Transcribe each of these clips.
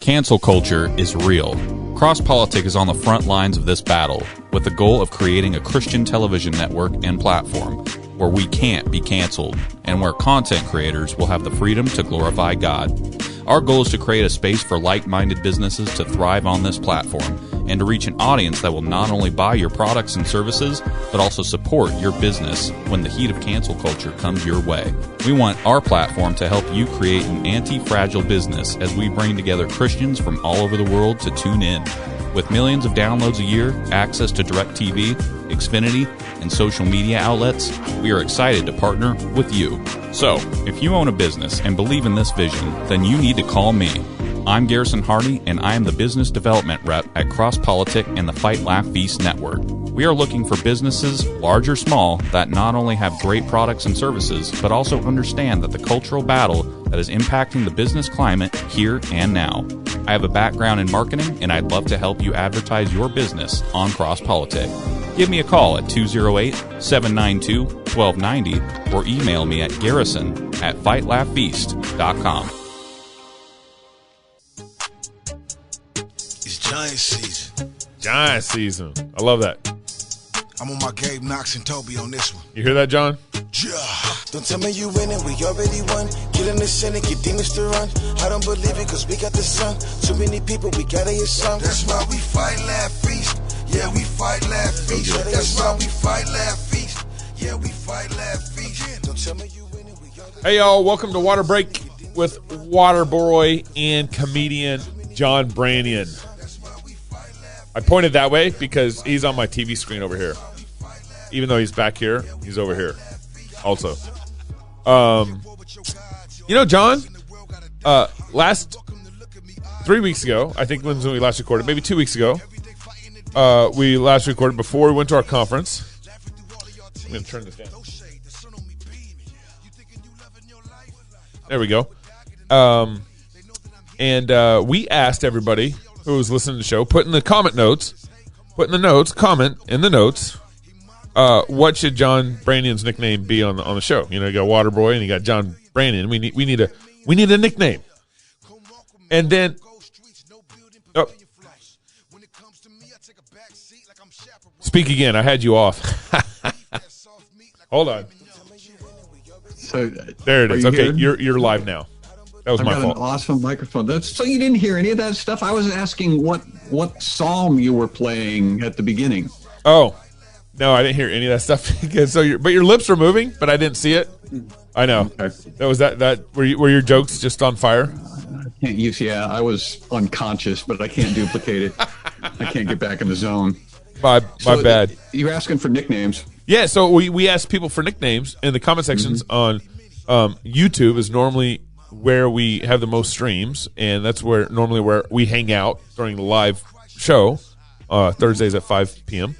Cancel culture is real. Cross-Politic is on the front lines of this battle with the goal of creating a Christian television network and platform where we can't be canceled and where content creators will have the freedom to glorify God. Our goal is to create a space for like-minded businesses to thrive on this platform and to reach an audience that will not only buy your products and services, but also support your business when the heat of cancel culture comes your way. We want our platform to help you create an anti-fragile business as we bring together Christians from all over the world to tune in. With millions of downloads a year, access to DirecTV, Xfinity, and social media outlets, we are excited to partner with you. So, if you own a business and believe in this vision, then you need to call me. I'm Garrison Hardy, and I am the Business Development Rep at Cross-Politic and the Fight Laugh Feast Network. We are looking for businesses, large or small, that not only have great products and services, but also understand that the cultural battle that is impacting the business climate here and now. I have a background in marketing, and I'd love to help you advertise your business on Cross-Politic. Give me a call at 208-792-1290 or email me at garrison@fightlaughfeast.com. It's Giant season. Giant season. I love that. I'm on my Gabe, Knox, and Toby on this one. You hear that, John? Yeah. Don't tell me you winning, we already won. Killing the sin and get demons to run. I don't believe it, cause we got the sun. Too many people, we gotta hear some. That's why we fight, laugh, feast. Yeah, we fight, laugh, feast. That's why we fight, laugh, feast. Yeah, we fight, laugh, feast. Don't tell me you winning, we already. Hey, y'all. Welcome to Water Break with Waterboy and comedian John Brannion. I pointed that way because he's on my TV screen over here. Even though he's back here, he's over here also. John, last 3 weeks ago, I think when we last recorded, maybe 2 weeks ago, we last recorded before we went to our conference. I'm going to turn this down. There we go. And we asked everybody who was listening to the show, put in the notes, what should John Brannion's nickname be on the show? You know, you got Waterboy and you got John Brannion. We need a nickname. And then, speak again. I had you off. Hold on. So there it is. Okay, you're live now. That was my fault. I've got an awesome microphone. So you didn't hear any of that stuff? I was asking what psalm you were playing at the beginning. Oh, no, I didn't hear any of that stuff. But your lips are moving, but I didn't see it. I know. Okay. Were your jokes just on fire? I can't use. Yeah, I was unconscious, but I can't duplicate it. I can't get back in the zone. My bad. You're asking for nicknames. Yeah, so we asked people for nicknames in the comment sections on YouTube is normally where we have the most streams, and that's where we hang out during the live show, Thursdays at 5 p.m.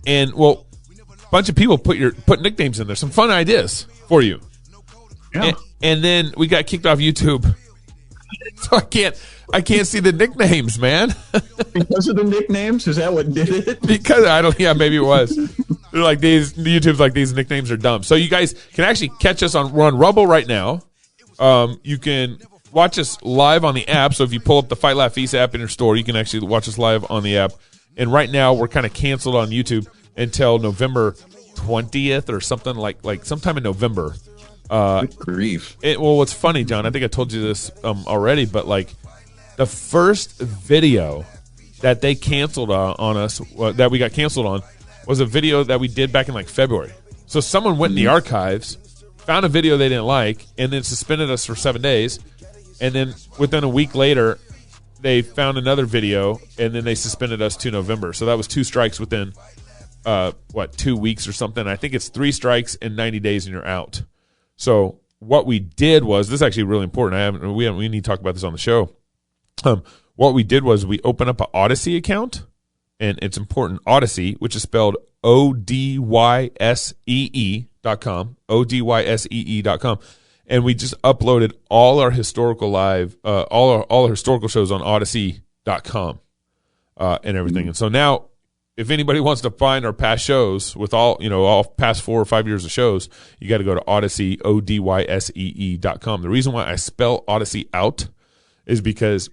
And a bunch of people put nicknames in there, some fun ideas for you. Yeah. And then we got kicked off YouTube, so I can't see the nicknames, man. Because of the nicknames, is that what did it? Because maybe it was. They're like YouTube's like these nicknames are dumb. So you guys can actually catch us we're on Rumble right now. You can watch us live on the app. So if you pull up the Fight Laugh Feast app in your store, you can actually watch us live on the app. And right now we're kind of canceled on YouTube until November 20th or something like sometime in November. Good grief. What's funny, John, I think I told you this already, but like the first video that they canceled on us, that we got canceled on, was a video that we did back in like February. So someone went in the archives, found a video they didn't like, and then suspended us for 7 days. And then within a week later, they found another video, and then they suspended us to November. So that was 2 strikes within, 2 weeks or something. I think it's 3 strikes in 90 days and you're out. So what we did was, this is actually really important. We need to talk about this on the show. What we did was we opened up an Odyssey account, and it's important. Odyssey, which is spelled ODYSEE.com, ODYSEE.com. And we just uploaded all our historical all our historical shows on Odyssey.com and everything. And so now, if anybody wants to find our past shows with all past 4 or 5 years of shows, you got to go to Odyssey, ODYSEE.com. The reason why I spell Odyssey out is because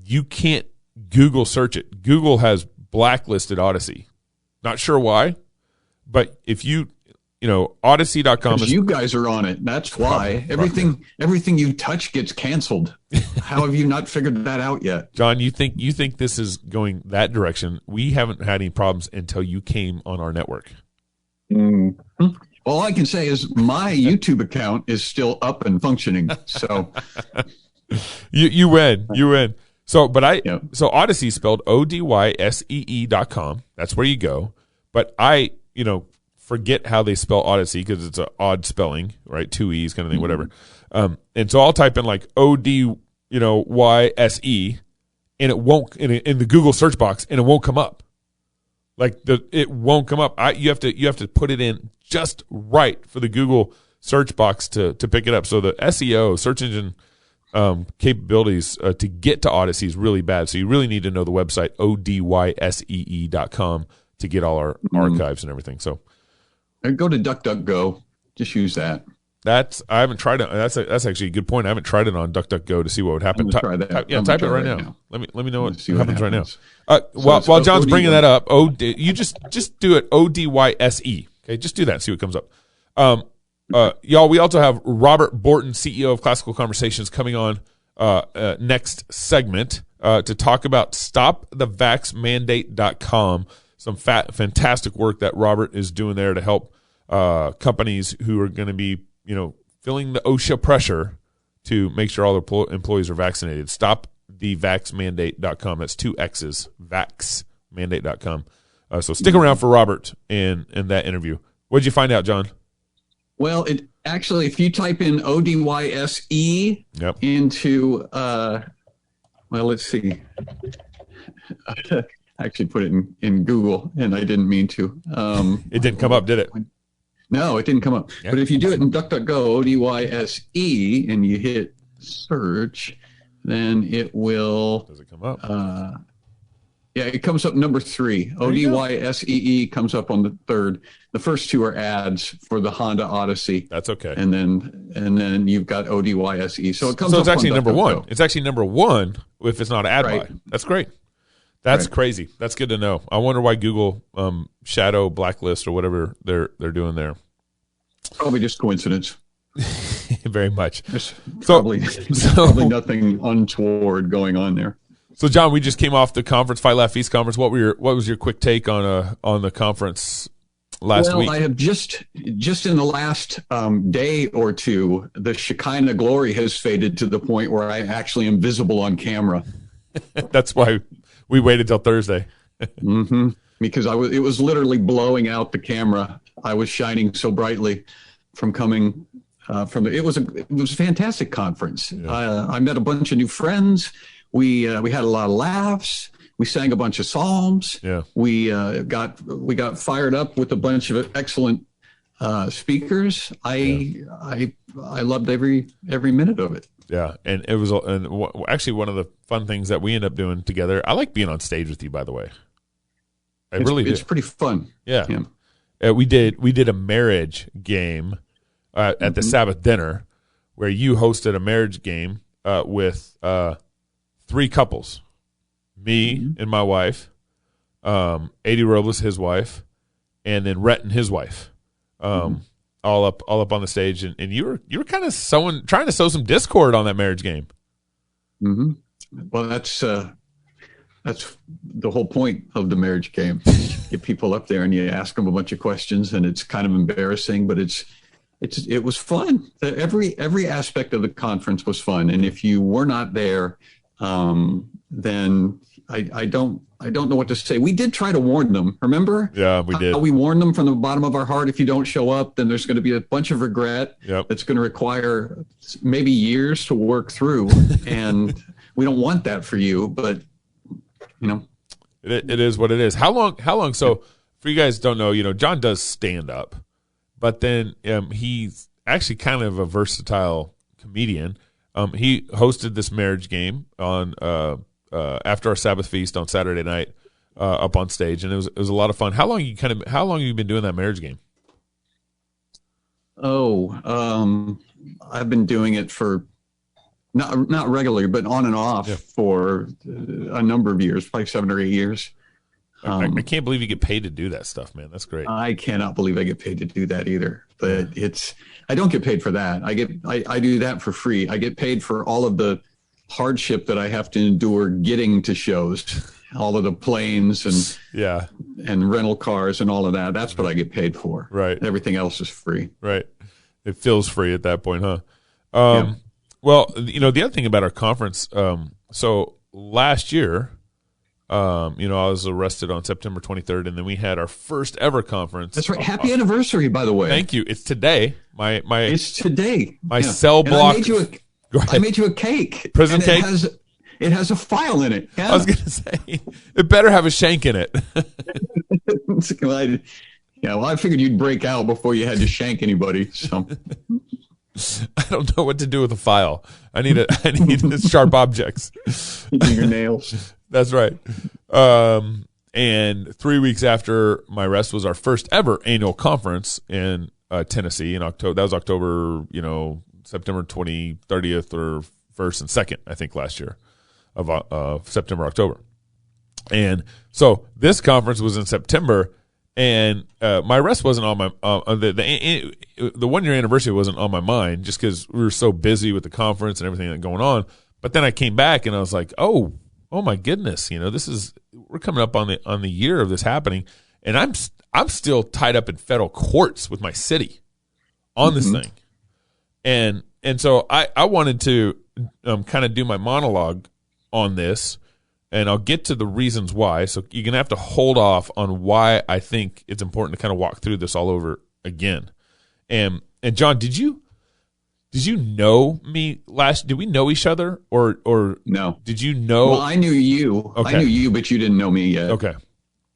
you can't Google search it. Google has blacklisted Odyssey. Not sure why, but if you Odyssey.com is, you guys are on it. That's why everything you touch gets canceled. How have you not figured that out yet? John, you think this is going that direction? We haven't had any problems until you came on our network. Mm-hmm. All I can say is my YouTube account is still up and functioning. So you win. So so Odyssey spelled ODYSEE.com. That's where you go. But I forget how they spell Odyssey because it's an odd spelling, right? 2 E's kind of thing, whatever. And so I'll type in like ODYSE, and it won't in the Google search box, and it won't come up. It won't come up. You have to put it in just right for the Google search box to pick it up. So the SEO, search engine capabilities to get to Odyssey is really bad. So you really need to know the website ODYSEE.com to get all our archives and everything. So go to DuckDuckGo. Just use that. I haven't tried it. That's actually a good point. I haven't tried it on DuckDuckGo to see what would happen. Try that. Type it right now. Let me know what happens right now. While John's bringing that up, you just do it ODYSE. Okay, just do that. See what comes up. Y'all, we also have Robert Bortins, CEO of Classical Conversations, coming on next segment to talk about StopTheVaxxMandate.com. Some fantastic work that Robert is doing there to help companies who are going to be, feeling the OSHA pressure to make sure all their employees are vaccinated. StopTheVaxxMandate.com. That's 2 X's, vaxmandate.com. So stick around for Robert in that interview. What did you find out, John? Well, it actually, if you type in ODYSE into, let's see. I actually put it in Google, and I didn't mean to. It didn't come up, did it? No, it didn't come up. Yeah. But if you do it in DuckDuckGo, ODYSE, and you hit search, then it will. Does it come up? It comes up number 3. ODYSEE comes up on the 3rd. The first 2 are ads for the Honda Odyssey. That's okay. And then you've got ODYSE. So it comes. So it's up actually on number DuckDuckGo. 1. It's actually number 1 if it's not an ad right. buy. That's great. That's crazy. That's good to know. I wonder why Google shadow blacklist or whatever they're doing there. Probably just coincidence. Very much. Probably nothing untoward going on there. So, John, we just came off the conference, Fight Laugh Feast conference. What was your quick take on the conference last week? I have just in the last day or two, the Shekinah glory has faded to the point where I actually am visible on camera. That's why we waited till Thursday. Mm-hmm. Because it was literally blowing out the camera. I was shining so brightly from coming from it was a fantastic conference. Yeah. I met a bunch of new friends. We had a lot of laughs. We sang a bunch of psalms. Yeah. We got fired up with a bunch of excellent speakers. I loved every minute of it. Yeah, and it was actually one of the fun things that we end up doing together. I like being on stage with you, by the way. It's pretty fun. Yeah. We did a marriage game at the Sabbath dinner where you hosted a marriage game with 3 couples, me and my wife, Adi Robles, his wife, and then Rhett and his wife, all up on the stage, and you were kind of trying to sow some discord on that marriage game. Mm-hmm. Well, that's the whole point of the marriage game. Get people up there and you ask them a bunch of questions, and it's kind of embarrassing, but it was fun. Every aspect of the conference was fun, and if you were not there, then I don't know what to say. We did try to warn them. Remember? Yeah, we did. We warned them from the bottom of our heart. If you don't show up, then there's going to be a bunch of regret. Yep. That's going to require maybe years to work through, and we don't want that for you. But it is what it is. How long? So for you guys don't know, John does stand up, but then he's actually kind of a versatile comedian. He hosted this marriage game on after our Sabbath feast on Saturday night up on stage, and it was a lot of fun. How long have you been doing that marriage game? I've been doing it for not regularly, but on and off for a number of years, probably 7 or 8 years. I can't believe you get paid to do that stuff, man. That's great. I cannot believe I get paid to do that either. But I don't get paid for that. I do that for free. I get paid for all of the hardship that I have to endure getting to shows, all of the planes and rental cars and all of that. That's what I get paid for. Right. Everything else is free. Right. It feels free at that point, huh? Well, the other thing about our conference, so last year, I was arrested on September 23rd, and then we had our first ever conference. That's right. Happy anniversary, by the way. Thank you. It's today. It's today. My cell block. I made you a cake. Prison cake? It has a file in it. Yeah. I was going to say, it better have a shank in it. I figured you'd break out before you had to shank anybody. So I don't know what to do with a file. I need sharp objects. Your nails. That's right. And 3 weeks after my arrest was our first ever annual conference in Tennessee in October. That was October, September 30th or 1st and 2nd, I think, last year of September, October. And so this conference was in September, and my arrest wasn't on my the 1 year anniversary wasn't on my mind just because we were so busy with the conference and everything going on. But then I came back and I was like, oh my goodness, we're coming up on the year of this happening, and I'm still tied up in federal courts with my city on this thing, and so I wanted to kind of do my monologue on this. And I'll get to the reasons why. So you're going to have to hold off on why I think it's important to kind of walk through this all over again. And John, did you know me did we know each other or no? Did you know? Well, I knew you. Okay. I knew you, but you didn't know me yet. Okay.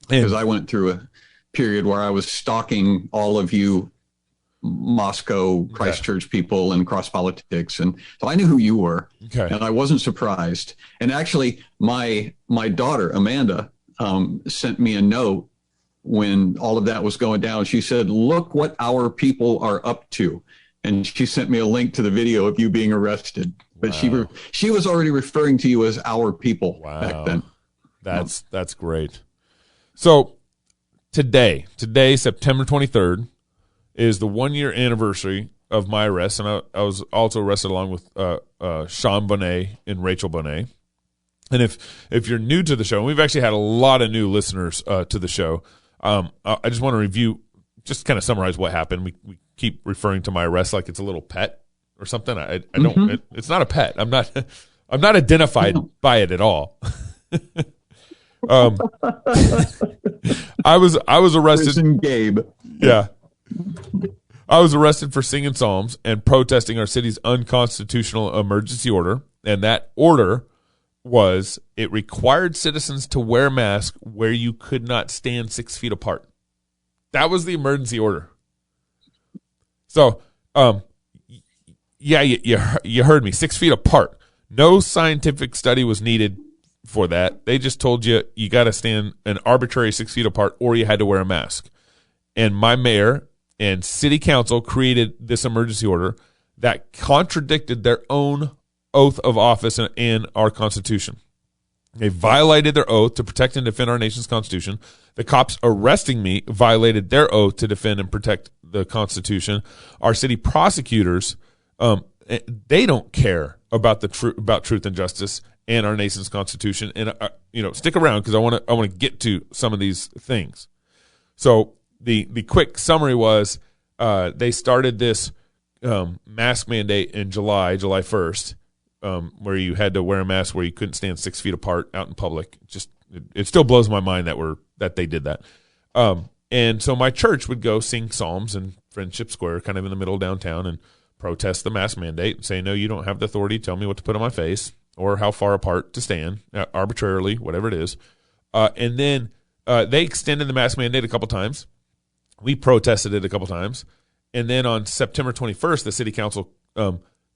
Because I went through a period where I was stalking all of you Moscow, Christchurch people and cross politics. And so I knew who you were, and I wasn't surprised. And actually my daughter, Amanda, sent me a note when all of that was going down. She said, look what our people are up to. And she sent me a link to the video of you being arrested. But she was already referring to you as our people back then. That's great. So today, September 23rd, is the 1 year anniversary of my arrest, and I was also arrested along with Sean Bonet and Rachel Bonet. And if you're new to the show, and we've actually had a lot of new listeners to the show, I just want to review, just kind of summarize what happened. We keep referring to my arrest like it's a little pet or something. I don't. It's not a pet. I'm not identified by it at all. I was arrested. Prison Gabe. Yeah. I was arrested for singing psalms and protesting our city's unconstitutional emergency order, and that order was it required citizens to wear masks where you could not stand 6 feet apart. That was the emergency order. So, you heard me, 6 feet apart. No scientific study was needed for that. They just told you got to stand an arbitrary 6 feet apart, or you had to wear a mask. And my mayor and city council created this emergency order that contradicted their own oath of office and our Constitution. They violated their oath to protect and defend our nation's Constitution. The cops arresting me violated their oath to defend and protect the Constitution. Our city prosecutors, they don't care about about truth and justice and our nation's Constitution. And stick around because I want to get to some of these things. So the quick summary was they started this mask mandate in July 1st, where you had to wear a mask where you couldn't stand 6 feet apart out in public. It still blows my mind that they did that. And so my church would go sing psalms in Friendship Square, kind of in the middle of downtown, and protest the mask mandate and say, no, you don't have the authority to tell me what to put on my face or how far apart to stand, arbitrarily, whatever it is. And then they extended the mask mandate a couple times. We protested it a couple times. And then on September 21st, the city council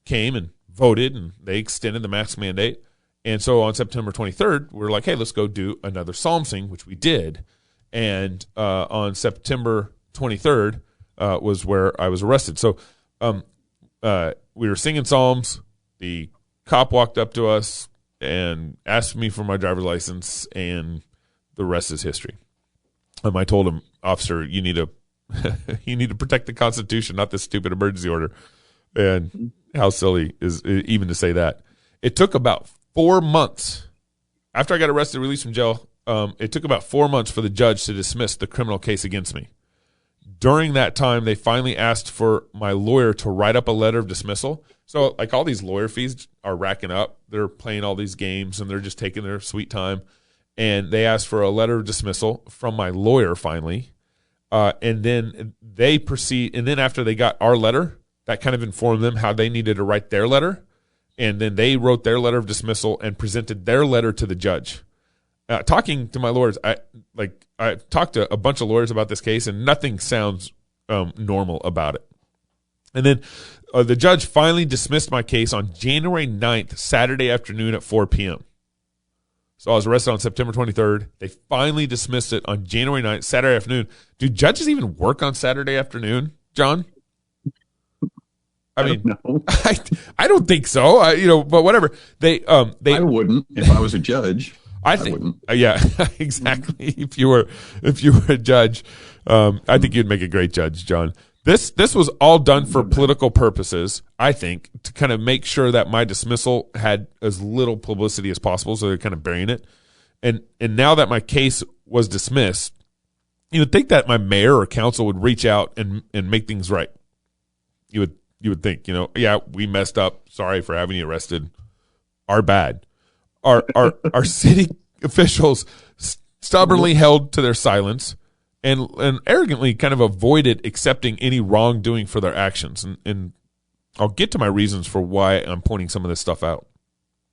came and voted, and they extended the mask mandate. And so on September 23rd, we were like, hey, let's go do another psalm sing, which we did. And on September 23rd was where I was arrested. So we were singing psalms. The cop walked up to us and asked me for my driver's license, and the rest is history. I told him, officer, you need to you need to protect the Constitution, not this stupid emergency order. And how silly is even to say that. It took about 4 months after I got arrested, released from jail. It took about 4 months for the judge to dismiss the criminal case against me. During that time, they finally asked for my lawyer to write up a letter of dismissal. So, like, all these lawyer fees are racking up. They're playing all these games, and they're just taking their sweet time. And they asked for a letter of dismissal from my lawyer finally. And then they proceed. And then after they got our letter, that kind of informed them how they needed to write their letter. And then they wrote their letter of dismissal and presented their letter to the judge. Talking to my lawyers, I talked to a bunch of lawyers about this case, and nothing sounds normal about it. And then the judge finally dismissed my case on January 9th, Saturday afternoon at 4 p.m. So I was arrested on September 23rd. They finally dismissed it on January 9th, Saturday afternoon. Do judges even work on Saturday afternoon, John? I mean, I don't think so. But whatever. I wouldn't if I was a judge. I think, yeah, exactly. If you were a judge, I think you'd make a great judge, John. This was all done for political purposes, I think, to kind of make sure that my dismissal had as little publicity as possible. So they're kind of burying it. And now that my case was dismissed, you would think that my mayor or council would reach out and make things right. You would think, yeah, we messed up. Sorry for having you arrested. Our bad. Our city officials stubbornly held to their silence and arrogantly kind of avoided accepting any wrongdoing for their actions. And I'll get to my reasons for why I'm pointing some of this stuff out.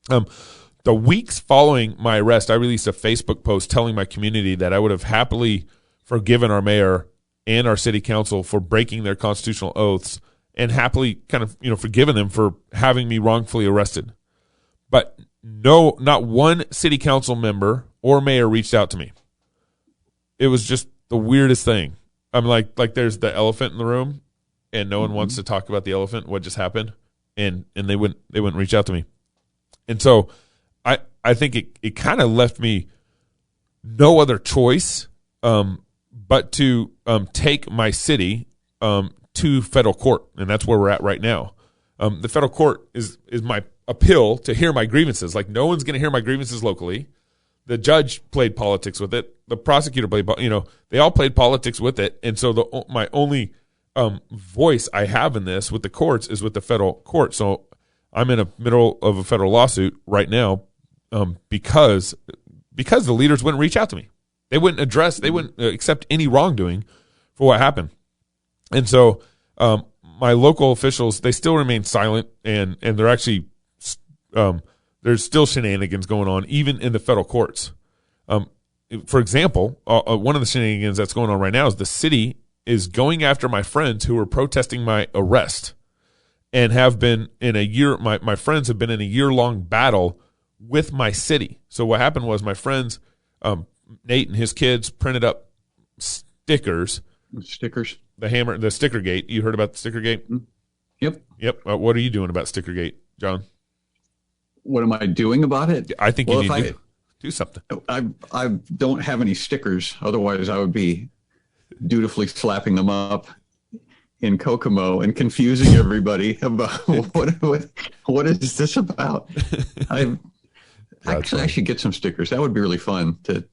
The weeks following my arrest, I released a Facebook post telling my community that I would have happily forgiven our mayor and our city council for breaking their constitutional oaths and happily kind of, forgiven them for having me wrongfully arrested. But no, not one city council member or mayor reached out to me. It was just the weirdest thing. I'm like there's the elephant in the room, and no one wants to talk about the elephant, what just happened, and they wouldn't reach out to me. And so I think it kind of left me no other choice but to take my city to federal court, and that's where we're at right now. The federal court is my appeal to hear my grievances. Like, no one's going to hear my grievances locally. The judge played politics with it. The prosecutor played, they all played politics with it. And so my only voice I have in this with the courts is with the federal court. So I'm in the middle of a federal lawsuit right now because the leaders wouldn't reach out to me. They wouldn't accept any wrongdoing for what happened. And so my local officials, they still remain silent, and they're actually there's still shenanigans going on, even in the federal courts. For example, one of the shenanigans that's going on right now is the city is going after my friends who are protesting my arrest and have been in a year. My friends have been in a year-long battle with my city. So what happened was my friends, Nate and his kids, printed up stickers. The Stickergate. You heard about the Stickergate? Yep. What are you doing about Stickergate, John? What am I doing about it? I think you need to do something. I don't have any stickers. Otherwise, I would be dutifully slapping them up in Kokomo and confusing everybody about what is this about. I should get some stickers. That would be really fun to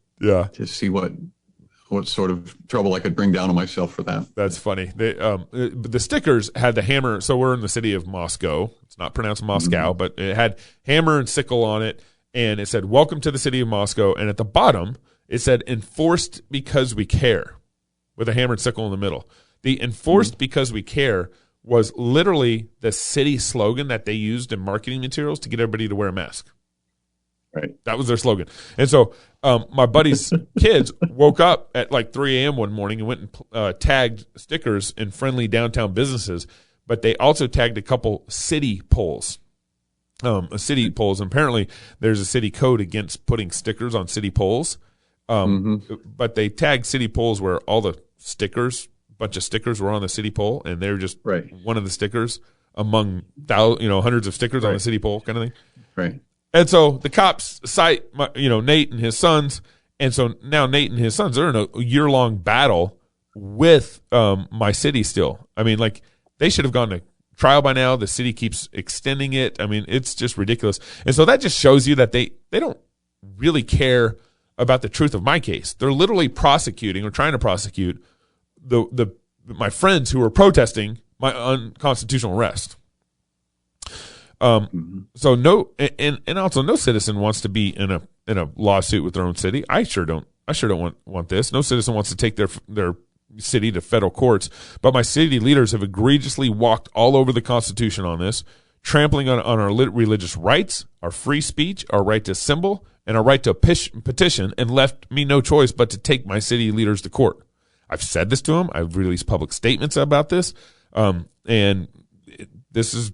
see what sort of trouble I could bring down on myself for that. That's funny. The stickers had the hammer. So we're in the city of Moscow. It's not pronounced Moscow, but it had hammer and sickle on it. And it said, "Welcome to the city of Moscow." And at the bottom, it said, "Enforced because we care," with a hammer and sickle in the middle. The "enforced because we care" was literally the city slogan that they used in marketing materials to get everybody to wear a mask. Right. That was their slogan. And so my buddy's kids woke up at like 3 a.m. one morning and went and tagged stickers in friendly downtown businesses, but they also tagged a couple city poles. And apparently there's a city code against putting stickers on city poles. But they tagged city poles where all the stickers, bunch of stickers were on the city pole, and they're just one of the stickers among hundreds of stickers on the city pole kind of thing. Right. And so the cops cite, Nate and his sons. And so now Nate and his sons are in a year-long battle with my city still. I mean, like, they should have gone to trial by now. The city keeps extending it. I mean, it's just ridiculous. And so that just shows you that they don't really care about the truth of my case. They're literally prosecuting or trying to prosecute my friends who are protesting my unconstitutional arrest. So no, and also no citizen wants to be in a lawsuit with their own city. I sure don't want this. No citizen wants to take their city to federal courts, but my city leaders have egregiously walked all over the Constitution on this, trampling on our religious rights, our free speech, our right to assemble, and our right to petition, and left me no choice but to take my city leaders to court. I've said this to them. I've released public statements about this, and this is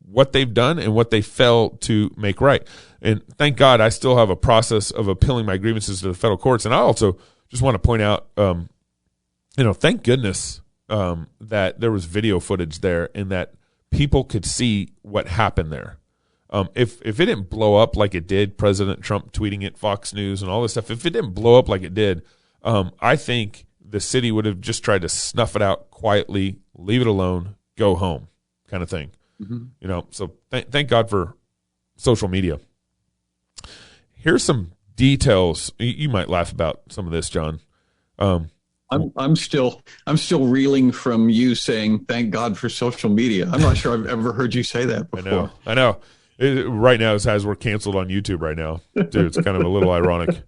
what they've done and what they failed to make right. And thank God I still have a process of appealing my grievances to the federal courts. And I also just want to point out, thank goodness that there was video footage there and that people could see what happened there. If it didn't blow up like it did, President Trump tweeting it, Fox News and all this stuff, if it didn't blow up like it did, I think the city would have just tried to snuff it out quietly, leave it alone, go home kind of thing. Mm-hmm. So thank God for social media. Here's some details. You might laugh about some of this, John. I'm still reeling from you saying thank God for social media. I'm not sure I've ever heard you say that before. I know. Right now, as we're canceled on YouTube right now, dude, it's kind of a little ironic.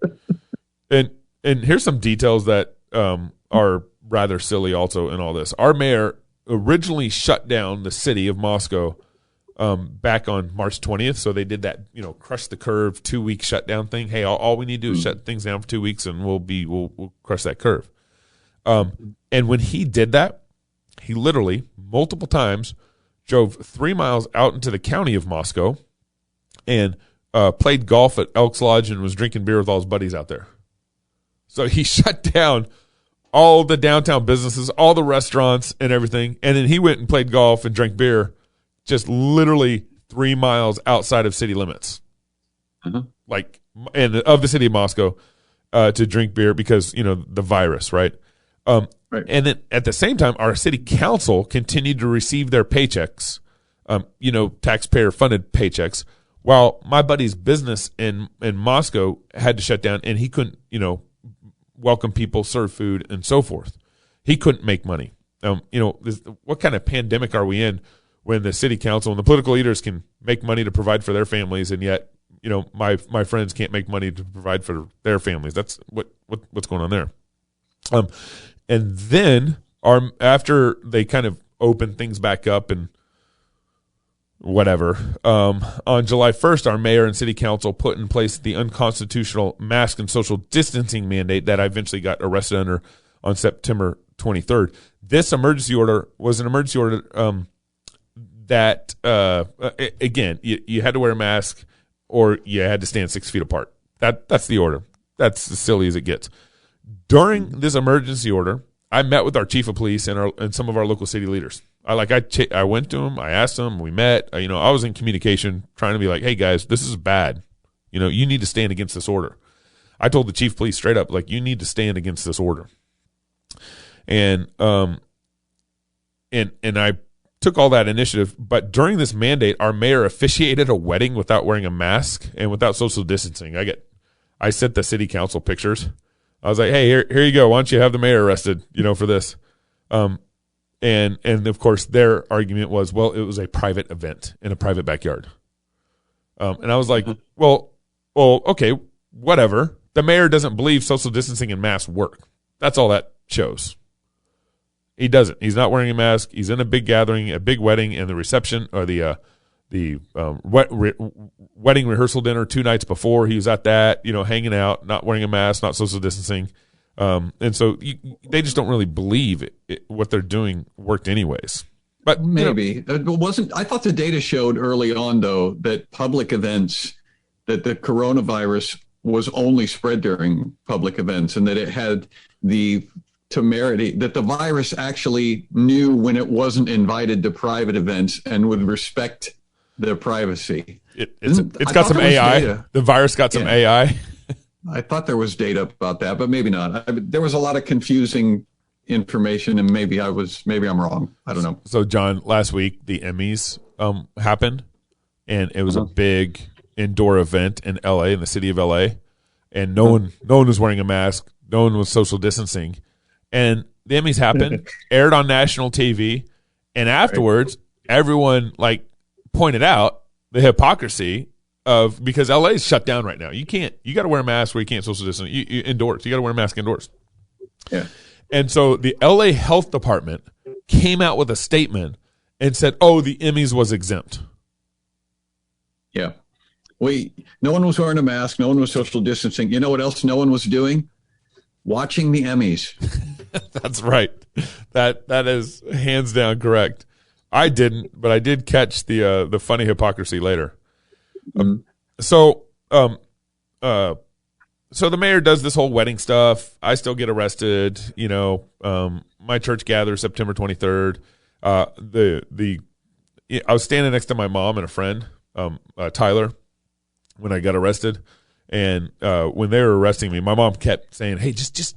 And here's some details that are rather silly also in all this. Our mayor originally shut down the city of Moscow back on March 20th. So they did that, crush the curve 2-week shutdown thing. Hey, all we need to do is shut things down for 2 weeks and we'll crush that curve. And when he did that, he literally multiple times drove 3 miles out into the county of Moscow and played golf at Elks Lodge and was drinking beer with all his buddies out there. So he shut down all the downtown businesses, all the restaurants and everything. And then he went and played golf and drank beer just literally 3 miles outside of city limits, and of the city of Moscow, to drink beer because, the virus, right? Right. And then at the same time, our city council continued to receive their paychecks, taxpayer funded paychecks, while my buddy's business in Moscow had to shut down and he couldn't, welcome people, serve food, and so forth. He couldn't make money. What kind of pandemic are we in when the city council and the political leaders can make money to provide for their families, and yet, my friends can't make money to provide for their families? That's what's going on there. And then after they kind of opened things back up and whatever, on July 1st, our mayor and city council put in place the unconstitutional mask and social distancing mandate that I eventually got arrested under on September 23rd. This emergency order was an emergency order that, again, you had to wear a mask or you had to stand 6 feet apart. That's the order. That's as silly as it gets. During this emergency order, I met with our chief of police and some of our local city leaders. I went to him, I asked him, we met. I was in communication trying to be like, hey guys, this is bad. You need to stand against this order. I told the chief of police straight up, like, you need to stand against this order. And I took all that initiative, but during this mandate, our mayor officiated a wedding without wearing a mask and without social distancing. I sent the city council pictures. I was like, hey, here you go. Why don't you have the mayor arrested, for this? And of course their argument was, well, it was a private event in a private backyard. And I was like, well, okay, whatever. The mayor doesn't believe social distancing and masks work. That's all that shows. He doesn't. He's not wearing a mask. He's in a big gathering, a big wedding, and the reception or the wedding rehearsal dinner 2 nights before. He was at that, hanging out, not wearing a mask, not social distancing. And so they just don't really believe what they're doing worked anyways. But maybe it wasn't. I thought the data showed early on, though, that public events, that the coronavirus was only spread during public events, and that it had the temerity, that the virus actually knew when it wasn't invited to private events and would respect their privacy. It's got some AI. The virus got some AI. I thought there was data about that, but maybe not. There was a lot of confusing information, and maybe I'm wrong. I don't know. So, John, last week the Emmys happened, and it was a big indoor event in LA, in the city of LA, and no one was wearing a mask, no one was social distancing, and the Emmys happened, aired on national TV, and afterwards everyone pointed out the hypocrisy of, because LA is shut down right now. You got to wear a mask where you can't social distance. You indoors, you got to wear a mask indoors. Yeah. And so the LA Health Department came out with a statement and said, "Oh, the Emmys was exempt." Yeah. No one was wearing a mask. No one was social distancing. You know what else no one was doing? Watching the Emmys. That's right. That is hands down correct. I didn't, but I did catch the funny hypocrisy later. So the mayor does this whole wedding stuff. I still get arrested. My church gathers September 23rd. I was standing next to my mom and a friend, Tyler, when I got arrested. And when they were arresting me, my mom kept saying, "Hey, just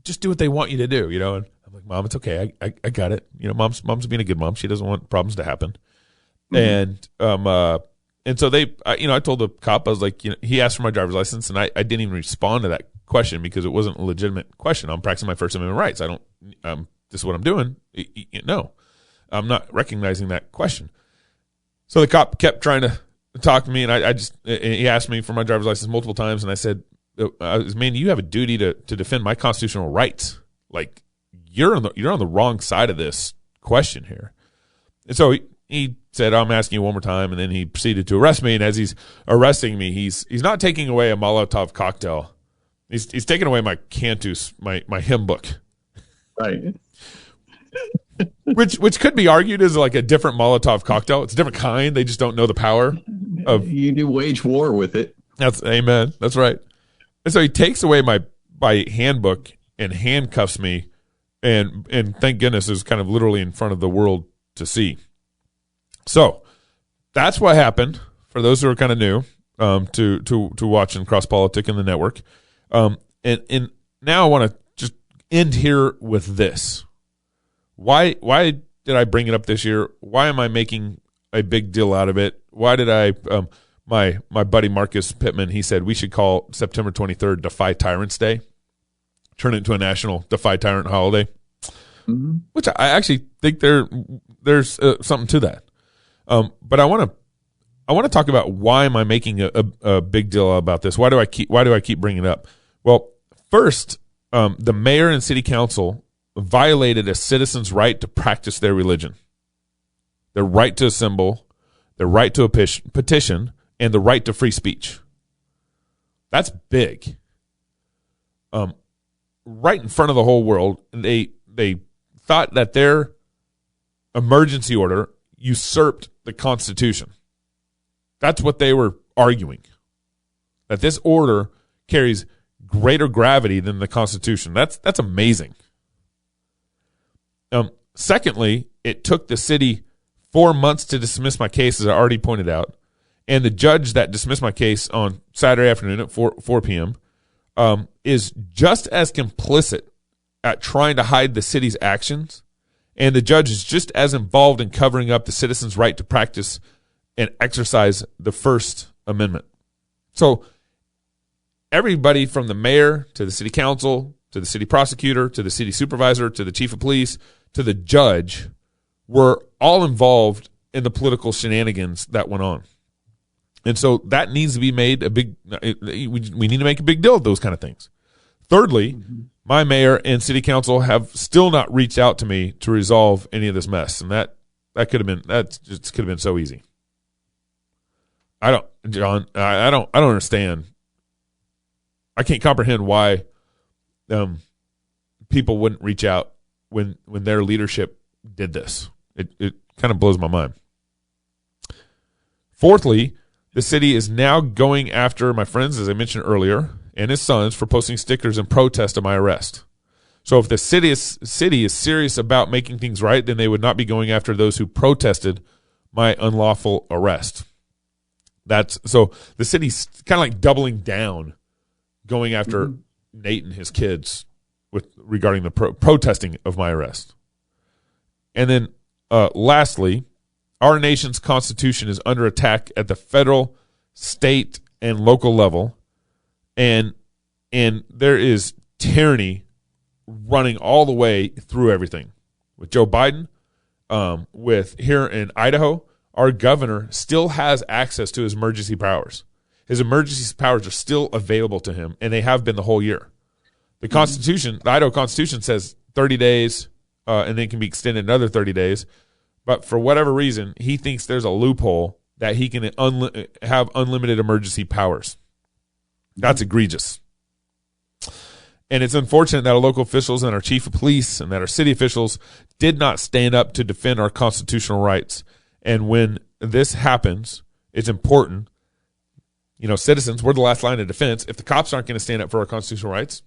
do what they want you to do," And I'm like, "Mom, it's okay. I got it. Mom's being a good mom. She doesn't want problems to happen." Mm-hmm. And so I told the cop, I was like, he asked for my driver's license, and I didn't even respond to that question because it wasn't a legitimate question. I'm practicing my First Amendment rights. This is what I'm doing. No, I'm not recognizing that question. So the cop kept trying to talk to me, and he asked me for my driver's license multiple times, and I said, "Man, you have a duty to defend my constitutional rights. Like, you're on the wrong side of this question here." And so he said, "I'm asking you one more time," and then he proceeded to arrest me. And as he's arresting me, he's not taking away a Molotov cocktail. He's taking away my Cantus, my hymn book, right? which could be argued as like a different Molotov cocktail. It's a different kind. They just don't know the power of. You do wage war with it. That's amen. That's right. And so he takes away my handbook and handcuffs me, and thank goodness it was kind of literally in front of the world to see. So that's what happened for those who are kind of new to watching Cross Politic in the network. And now I want to just end here with this. Why did I bring it up this year? Why am I making a big deal out of it? Why did I my buddy Marcus Pittman, he said we should call September 23rd Defy Tyrants Day. Turn it into a national Defy Tyrant holiday. Mm-hmm. Which I actually think there's something to that. But I want to talk about why am I making a big deal about this? Why do I keep bringing it up? Well, first, the mayor and city council violated a citizen's right to practice their religion, their right to assemble, their right to petition, and the right to free speech. That's big. Right in front of the whole world, they thought that their emergency order usurped the Constitution. That's what they were arguing. That this order carries greater gravity than the Constitution. That's amazing. Secondly, it took the city 4 months to dismiss my case, as I already pointed out. And the judge that dismissed my case on Saturday afternoon at 4 p.m. Is just as complicit at trying to hide the city's actions. And the judge is just as involved in covering up the citizens' right to practice and exercise the First Amendment. So everybody from the mayor to the city council to the city prosecutor to the city supervisor to the chief of police to the judge were all involved in the political shenanigans that went on. And so that needs to be made we need to make a big deal of those kind of things. Thirdly, my mayor and city council have still not reached out to me to resolve any of this mess. And that could have been so easy. I don't understand. I can't comprehend why people wouldn't reach out when their leadership did this. It kind of blows my mind. Fourthly, the city is now going after my friends, as I mentioned earlier, and his sons for posting stickers in protest of my arrest. So if the city is serious about making things right, then they would not be going after those who protested my unlawful arrest. So the city's kind of like doubling down, going after Nate and his kids regarding the protesting of my arrest. And then lastly, our nation's constitution is under attack at the federal, state, and local level, and there is tyranny running all the way through everything. With Joe Biden, with here in Idaho, our governor still has access to his emergency powers. His emergency powers are still available to him, and they have been the whole year. The Constitution, the Idaho Constitution says 30 days, and then can be extended another 30 days. But for whatever reason, he thinks there's a loophole that he can have unlimited emergency powers. That's egregious. And it's unfortunate that our local officials and our chief of police and that our city officials did not stand up to defend our constitutional rights. And when this happens, it's important. Citizens, we're the last line of defense. If the cops aren't going to stand up for our constitutional rights,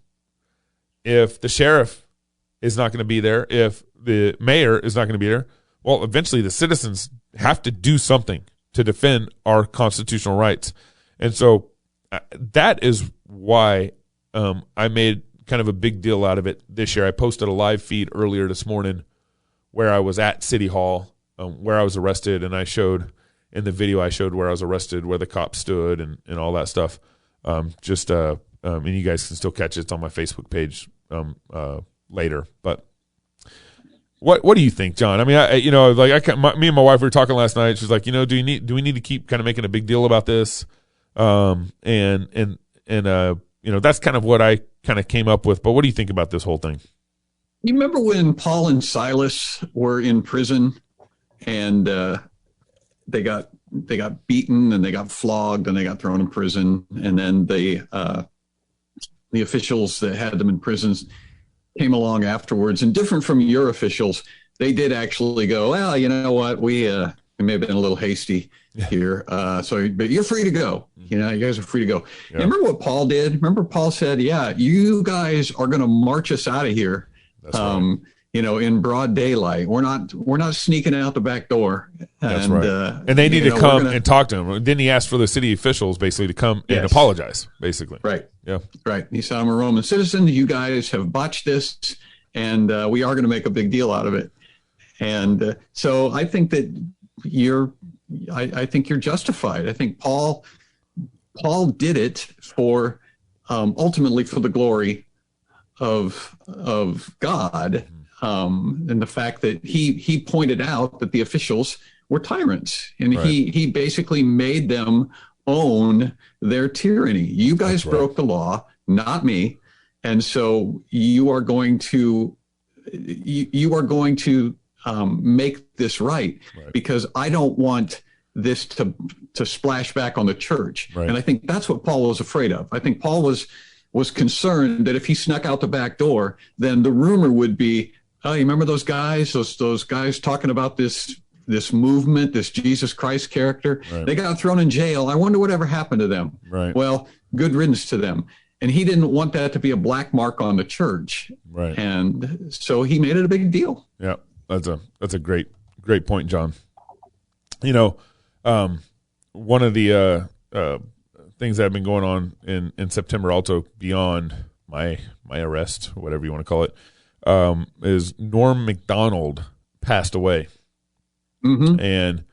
if the sheriff is not going to be there, if the mayor is not going to be there, well, eventually the citizens have to do something to defend our constitutional rights. And so that is why I made kind of a big deal out of it this year. I posted a live feed earlier this morning where I was at City Hall, where I was arrested, and I showed in the video where I was arrested, where the cops stood and all that stuff. And you guys can still catch it. It's on my Facebook page later. But what do you think, John? I mean, me and my wife, we were talking last night. She's like, do we need to keep kind of making a big deal about this? And that's kind of what I kind of came up with. But what do you think about this whole thing? You remember when Paul and Silas were in prison and they got beaten and they got flogged and they got thrown in prison, and then the officials that had them in prisons came along afterwards, and different from your officials, they did actually go, well, you know what, we may have been a little hasty here, but you're free to go. You guys are free to go. Yeah. Remember what Paul did? Remember Paul said, yeah, you guys are going to march us out of here. That's right. In broad daylight. We're not sneaking out the back door. That's right. And they need to come and talk to him. Didn't he ask for the city officials basically to come and apologize, basically? Right. Yeah. Right. He said, I'm a Roman citizen. You guys have botched this, and we are going to make a big deal out of it. And so I think that I think you're justified. I think Paul did it for ultimately for the glory of God. And the fact that he pointed out that the officials were tyrants, and right. he basically made them own their tyranny. You guys broke the law, not me, and so you are going to make this right, because I don't want this to splash back on the church. Right. And I think that's what Paul was afraid of. I think Paul was concerned that if he snuck out the back door, then the rumor would be, oh, you remember those guys? Those guys talking about this movement, this Jesus Christ character? Right. They got thrown in jail. I wonder whatever happened to them. Right. Well, good riddance to them. And he didn't want that to be a black mark on the church. Right. And so he made it a big deal. Yeah, that's a great point, John. One of the things that have been going on in September, also beyond my arrest, whatever you want to call it, is Norm Macdonald passed away. Mm-hmm. And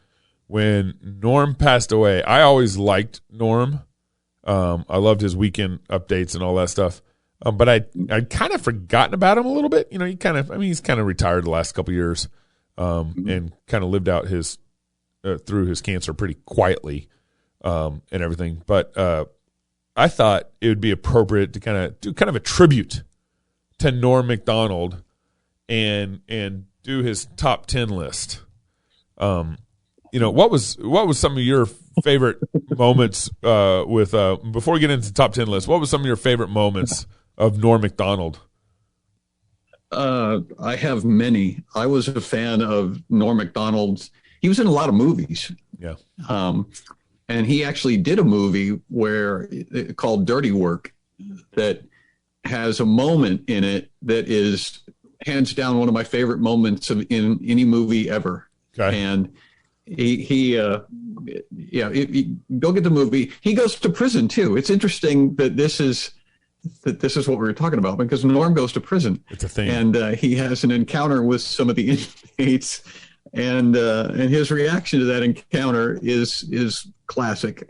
when Norm passed away, I always liked Norm. I loved his weekend updates and all that stuff. But I'd kind of forgotten about him a little bit. He's kind of retired the last couple of years, and kind of lived out his through his cancer pretty quietly, and everything. But I thought it would be appropriate to kind of do kind of a tribute to Norm Macdonald and do his top 10 list. What was some of your favorite moments with before we get into the top 10 list, what was some of your favorite moments of Norm Macdonald? I have many. I was a fan of Norm Macdonald's. He was in a lot of movies. Yeah. And he actually did a movie called Dirty Work that has a moment in it that is hands down one of my favorite moments in any movie ever. Okay. And go get the movie. He goes to prison too. It's interesting that this is what we were talking about, because Norm goes to prison. It's a thing. And he has an encounter with some of the inmates, and his reaction to that encounter is classic.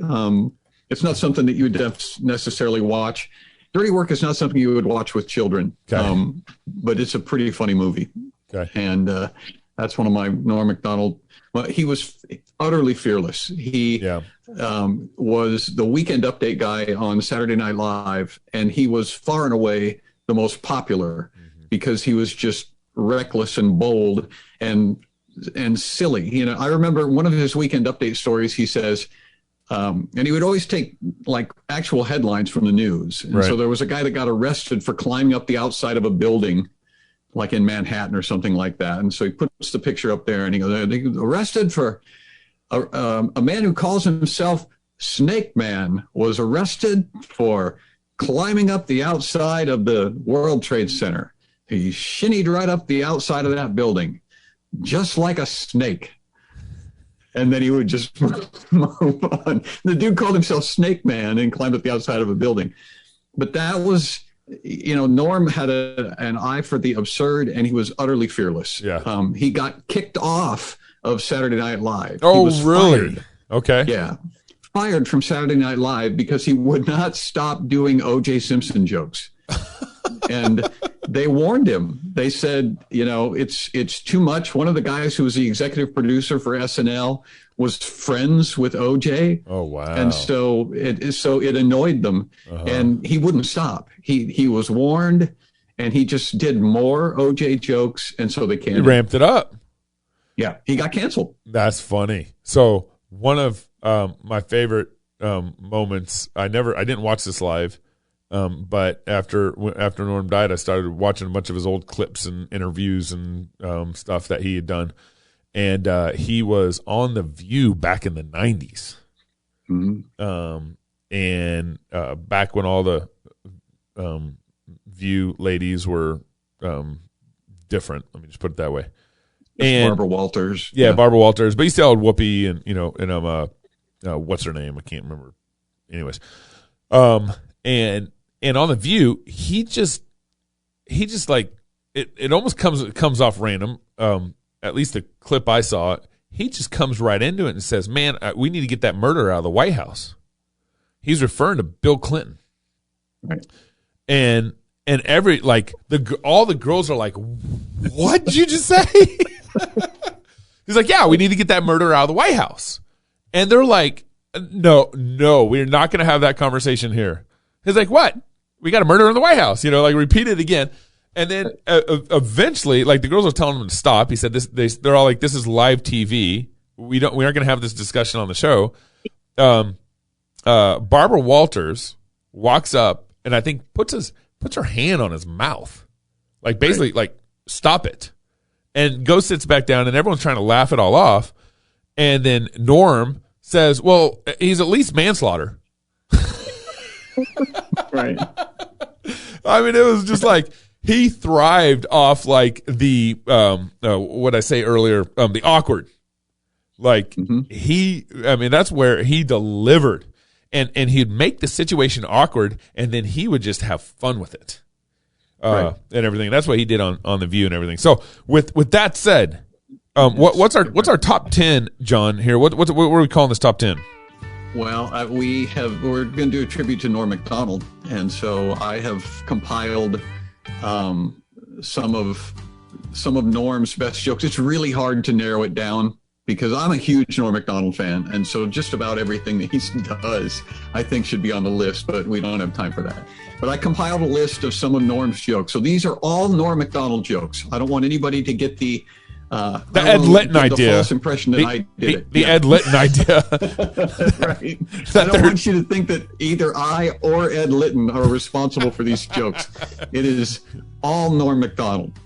It's not something that you would necessarily watch. Dirty Work is not something you would watch with children, okay. But it's a pretty funny movie. Okay. And that's one of my Norm Macdonald. Well, he was utterly fearless. He was the Weekend Update guy on Saturday Night Live, and he was far and away the most popular because he was just reckless and bold and silly. You know, I remember one of his Weekend Update stories. He says, and he would always take like actual headlines from the news. And so there was a guy that got arrested for climbing up the outside of a building, like in Manhattan or something like that. And so he puts the picture up there, and he goes, they arrested for a man who calls himself Snake Man was arrested for climbing up the outside of the World Trade Center. He shinnied right up the outside of that building, just like a snake. And then he would just move on. The dude called himself Snake Man and climbed up the outside of a building. But that was, you know, Norm had an eye for the absurd, and he was utterly fearless. Yeah. He got kicked off of Saturday Night Live. Oh, he was really? Fired. Okay. Yeah. Fired from Saturday Night Live because he would not stop doing O.J. Simpson jokes. And they warned him. They said, you know, it's too much. One of the guys who was the executive producer for SNL was friends with OJ. Oh, wow. And so it annoyed them, and he wouldn't stop. He was warned, and he just did more OJ jokes, and so they canceled. He ramped it up. Yeah, he got canceled. That's funny. So one of my favorite moments, I didn't watch this live. But after Norm died, I started watching a bunch of his old clips and interviews and stuff that he had done. And he was on The View back in the 90s. Mm-hmm. And back when all the View ladies were different. Let me just put it that way. And Barbara Walters. Yeah, Barbara Walters. But he still had Whoopi and, you know, and what's her name? I can't remember. Anyways. And on The View, he just like it almost comes off random. At least the clip I saw, he just comes right into it and says, "Man, we need to get that murderer out of the White House." He's referring to Bill Clinton, right? And every like all the girls are like, "What did you just say?" He's like, "Yeah, we need to get that murderer out of the White House," and they're like, "No, we're not going to have that conversation here." He's like, "What? We got a murderer in the White House," you know, like repeat it again. And then eventually, like the girls are telling him to stop. He said, they're all like, "This is live TV. We aren't going to have this discussion on the show." Barbara Walters walks up and I think puts her hand on his mouth, like basically like, "Stop it," and goes, sits back down, and everyone's trying to laugh it all off. And then Norm says, "Well, he's at least manslaughter." Right. I mean, it was just like he thrived off like the what I say earlier, the awkward. Like that's where he delivered, and he'd make the situation awkward, and then he would just have fun with it, and everything. That's what he did on The View and everything. So with that said, what's our top 10, John? Here, what are we calling this top 10? Well, we're going to do a tribute to Norm Macdonald, and so I have compiled some of Norm's best jokes. It's really hard to narrow it down because I'm a huge Norm Macdonald fan, and so just about everything that he does, I think, should be on the list, but we don't have time for that. But I compiled a list of some of Norm's jokes. So these are all Norm Macdonald jokes. I don't want anybody to get the Ed Litton idea. The false impression that I did it. The Ed Litton idea. Right. I don't want you to think that either I or Ed Litton are responsible for these jokes. It is all Norm Macdonald.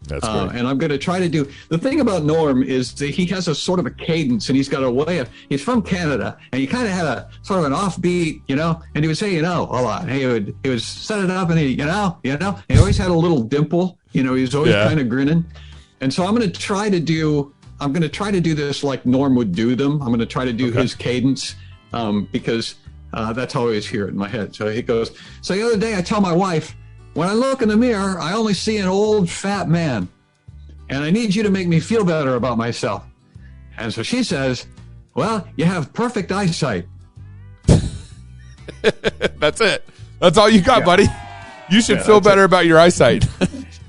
That's great. And I'm going to try to do the thing about Norm is that he has a sort of a cadence, and he's got a way of. He's from Canada, and he kind of had a sort of an offbeat, and he would say, a lot. He would set it up, and he, and he always had a little dimple. He was always kind of grinning, and so I'm going to try to do this like Norm would do them. I'm going to try to do his cadence because that's how I always hear it in my head. So he goes. So the other day, I tell my wife, when I look in the mirror, I only see an old fat man, and I need you to make me feel better about myself. And so she says, well, you have perfect eyesight. That's it. That's all you got, buddy. You should feel better about your eyesight.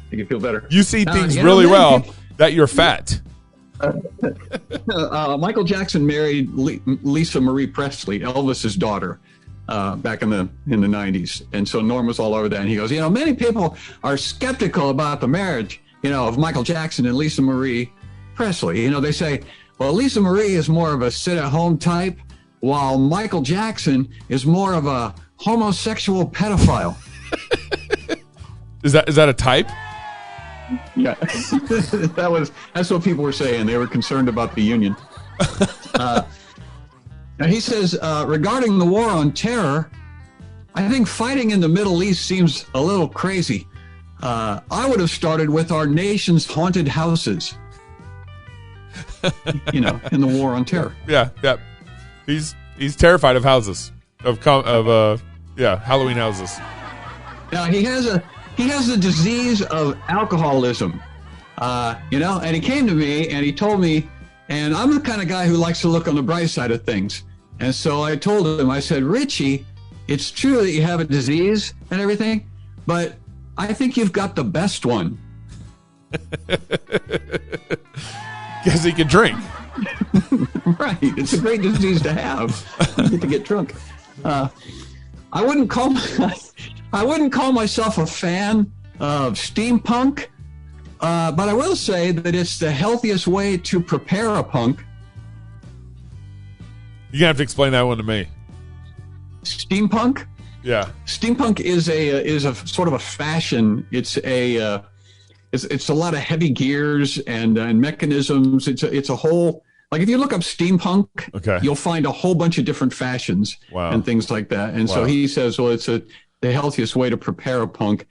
You can feel better. You see things really well that you're fat. Michael Jackson married Lisa Marie Presley, Elvis's daughter. Back in the 90s. And so Norm was all over that. And he goes, many people are skeptical about the marriage, of Michael Jackson and Lisa Marie Presley. They say, well, Lisa Marie is more of a sit-at-home type, while Michael Jackson is more of a homosexual pedophile. Is that a type? Yeah. That's what people were saying. They were concerned about the union. Now, he says, regarding the war on terror, I think fighting in the Middle East seems a little crazy. I would have started with our nation's haunted houses, in the war on terror. Yeah. He's terrified of houses, of Halloween houses. Now, he has the disease of alcoholism, and he came to me and he told me, and I'm the kind of guy who likes to look on the bright side of things. And so I told him, I said, Richie, it's true that you have a disease and everything, but I think you've got the best one. Because he can drink. Right. It's a great disease to have. You get to get drunk. I wouldn't call myself a fan of steampunk, but I will say that it's the healthiest way to prepare a punk. You're going to have to explain that one to me. Steampunk? Yeah. Steampunk is a sort of a fashion. It's a lot of heavy gears and mechanisms. It's a whole, like if you look up steampunk, you'll find a whole bunch of different fashions and things like that. And so he says, well, it's the healthiest way to prepare a punk.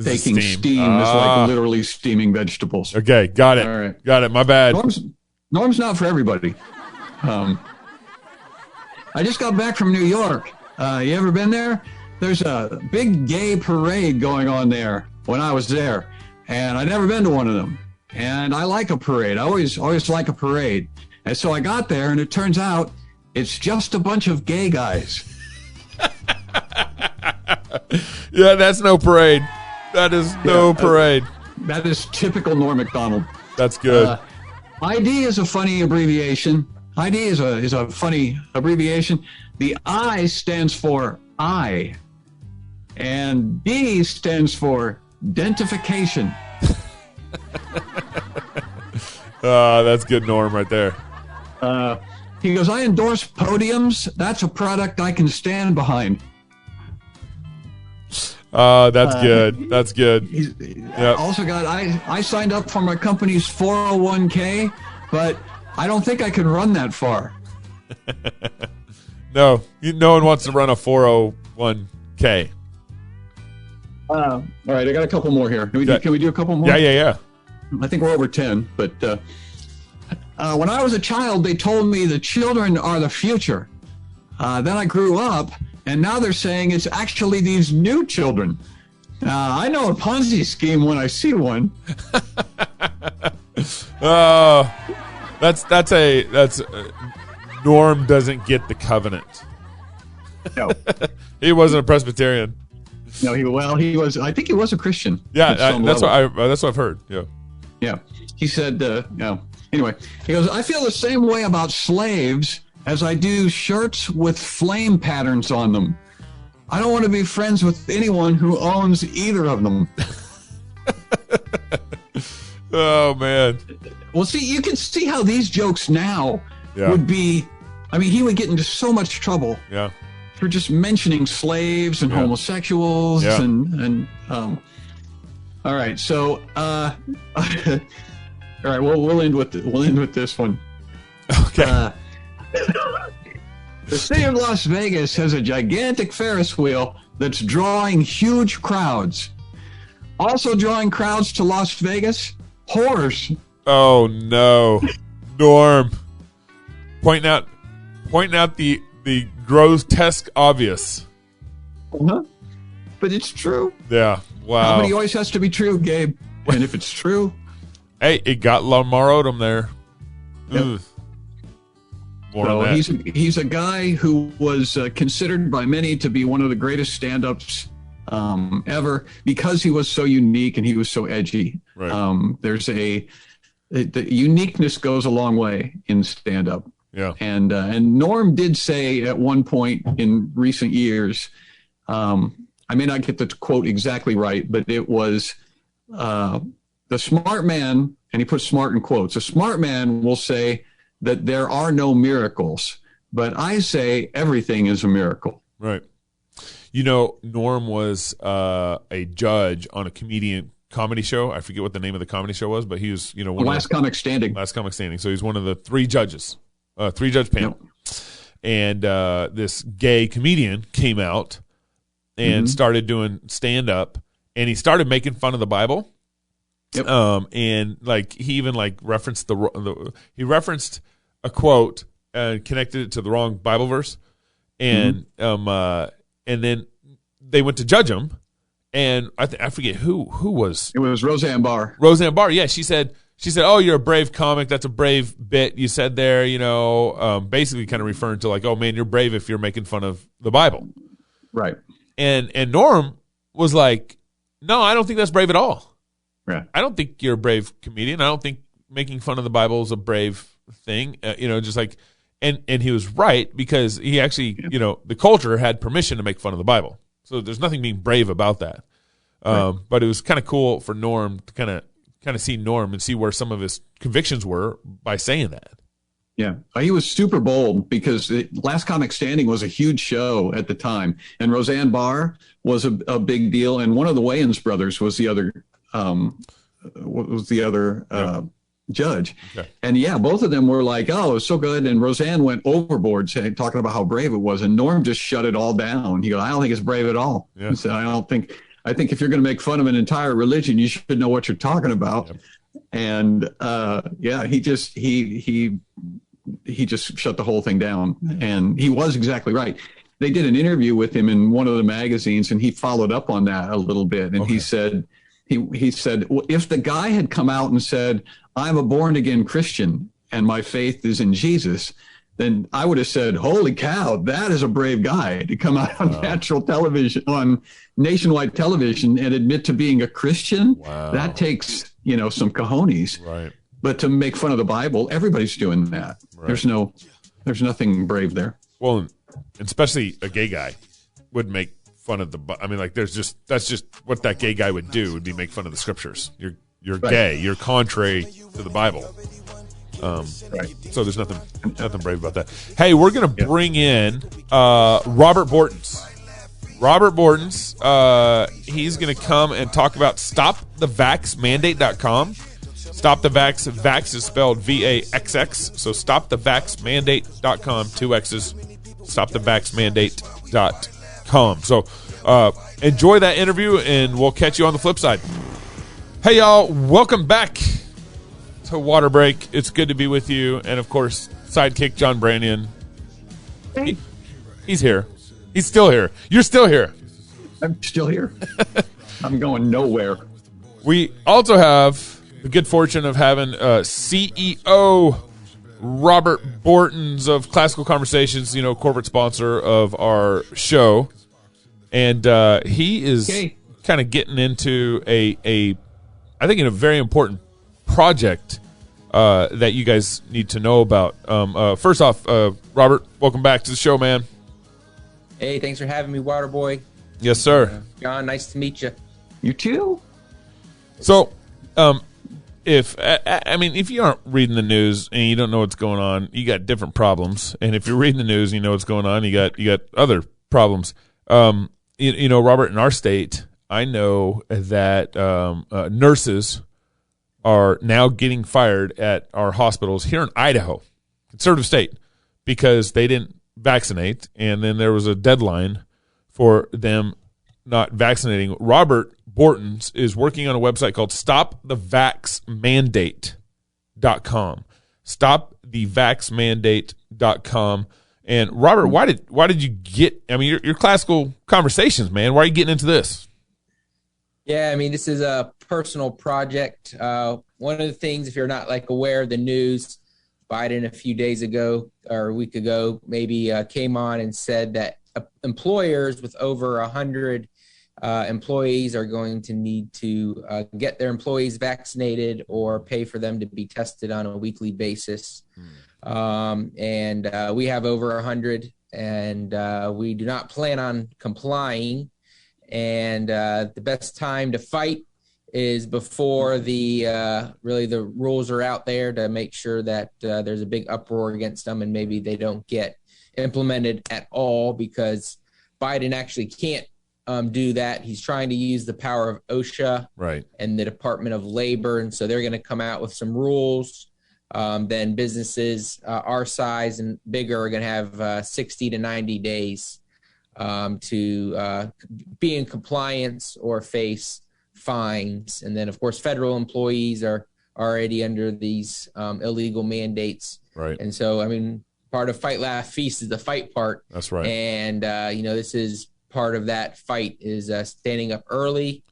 Taking steam is like literally steaming vegetables. Okay, got it. All right. Got it. My bad. Norm's not for everybody. I just got back from New York. You ever been there? There's a big gay parade going on there when I was there, and I'd never been to one of them. And I like a parade. I always like a parade. And so I got there, and it turns out it's just a bunch of gay guys. Yeah, that's no parade. That is no parade. That is typical Norm Macdonald. That's good. ID is a funny abbreviation. ID is a funny abbreviation. The I stands for I, and D stands for identification. That's good, Norm, right there. He goes, I endorse podiums. That's a product I can stand behind. That's good. That's good. Also got, I signed up for my company's 401k, but I don't think I can run that far. No one wants to run a 401k. All right, I got a couple more here. Can we do a couple more? Yeah. I think we're over 10, but when I was a child, they told me the children are the future. Then I grew up, and now they're saying it's actually these new children. I know a Ponzi scheme when I see one. That's Norm doesn't get the covenant. No, he wasn't a Presbyterian. No, he was. I think he was a Christian. Yeah, that's what I've heard. Yeah. He said, no. Anyway, he goes, I feel the same way about slaves as I do shirts with flame patterns on them. I don't want to be friends with anyone who owns either of them. Oh, man. Well, see, you can see how these jokes now would be. I mean, he would get into so much trouble for just mentioning slaves and homosexuals and All right. So, all right. Well, we'll end with this one. Okay. The city of Las Vegas has a gigantic Ferris wheel that's drawing huge crowds. Also drawing crowds to Las Vegas, whores. Oh no, Norm, pointing out the grotesque obvious. Uh-huh. But it's true. Yeah. Wow. Comedy always has to be true, Gabe. And if it's true, hey, it got Lamar Odom there. Yep. More so on that. he's a guy who was considered by many to be one of the greatest stand-ups ever because he was so unique and he was so edgy. Right. The uniqueness goes a long way in stand-up. Yeah. And Norm did say at one point in recent years, I may not get the quote exactly right, but it was the smart man, and he put smart in quotes. A smart man will say that there are no miracles, but I say everything is a miracle. Right. You know, Norm was a judge on a comedy show. I forget what the name of the comedy show was, but he was, Last Comic Standing. Last Comic Standing. So he's one of the three judges, three-judge panel. Yep. And this gay comedian came out and started doing stand-up, and he started making fun of the Bible. Yep. And like he even like referenced he referenced a quote and connected it to the wrong Bible verse, and then they went to judge him, and I forget who was. It was Roseanne Barr. Roseanne Barr, yeah. She said, "Oh, you're a brave comic. That's a brave bit you said there." Basically kind of referring to like, "Oh man, you're brave if you're making fun of the Bible." Right. And Norm was like, "No, I don't think that's brave at all. Yeah. I don't think you're a brave comedian. I don't think making fun of the Bible is a brave thing." Just like, and he was right because he actually, the culture had permission to make fun of the Bible. So there's nothing being brave about that. Right. But it was kind of cool for Norm to kind of see Norm and see where some of his convictions were by saying that. Yeah, he was super bold because Last Comic Standing was a huge show at the time, and Roseanne Barr was a big deal, and one of the Wayans brothers was the other judge. Okay. And yeah, both of them were like, "Oh, it was so good," and Roseanne went overboard talking about how brave it was, and Norm just shut it all down. He goes, "I don't think it's brave at all." Yeah. He said, I think if you're going to make fun of an entire religion, you should know what you're talking about. Yep. And he just shut the whole thing down. And he was exactly right. They did an interview with him in one of the magazines, and he followed up on that a little bit. And he said, well, if the guy had come out and said, "I'm a born again Christian and my faith is in Jesus," then I would have said, "Holy cow, that is a brave guy to come out on nationwide television and admit to being a Christian." Wow. That takes, some cojones. Right. But to make fun of the Bible, everybody's doing that. Right. There's nothing brave there. Well, especially a gay guy would make fun of that's just what that gay guy would do, would be make fun of the scriptures. You're right. Gay. You're contrary to the Bible. Right. So there's nothing brave about that. Hey, we're going to bring in Robert Bortins. Robert Bortins, he's going to come and talk about StopTheVaxxMandate.com. Vax is spelled VAXX. So StopTheVaxxMandate.com, 2 X's. StopTheVaxxMandate.com. So enjoy that interview, and we'll catch you on the flip side. Hey, y'all. Welcome back to Water Break. It's good to be with you. And, of course, sidekick John Brannion. He's here. He's still here. You're still here. I'm still here. I'm going nowhere. We also have the good fortune of having CEO Robert Bortins of Classical Conversations, corporate sponsor of our show. And he is kind of getting into I think, a very important project that you guys need to know about. First off, Robert, welcome back to the show, man. Hey, thanks for having me, Waterboy. Yes, sir. John, nice to meet you. You too. So, if you aren't reading the news and you don't know what's going on, you got different problems. And if you're reading the news and you know what's going on, you got other problems. Robert, in our state, I know that nurses are now getting fired at our hospitals here in Idaho, conservative state, because they didn't vaccinate, and then there was a deadline for them not vaccinating. Robert Bortins is working on a website called StopTheVaxxMandate.com. StopTheVaxxMandate.com. And Robert, why did you get? I mean, your classical conversations, man. Why are you getting into this? Yeah, I mean, this is a personal project. One of the things, if you're not aware of the news, Biden a few days ago or a week ago maybe came on and said that employers with over 100 employees are going to need to get their employees vaccinated or pay for them to be tested on a weekly basis. And we have over 100, and we do not plan on complying. And the best time to fight is before the rules are out there, to make sure that there's a big uproar against them and maybe they don't get implemented at all, because Biden actually can't do that. He's trying to use the power of OSHA and the Department of Labor, and so they're going to come out with some rules. Then businesses our size and bigger are going to have 60 to 90 days to be in compliance or face fines. And then, of course, federal employees are already under these illegal mandates. Right. And so, I mean, part of Fight, Laugh, Feast is the fight part. That's right. And, this is part of that fight, is standing up early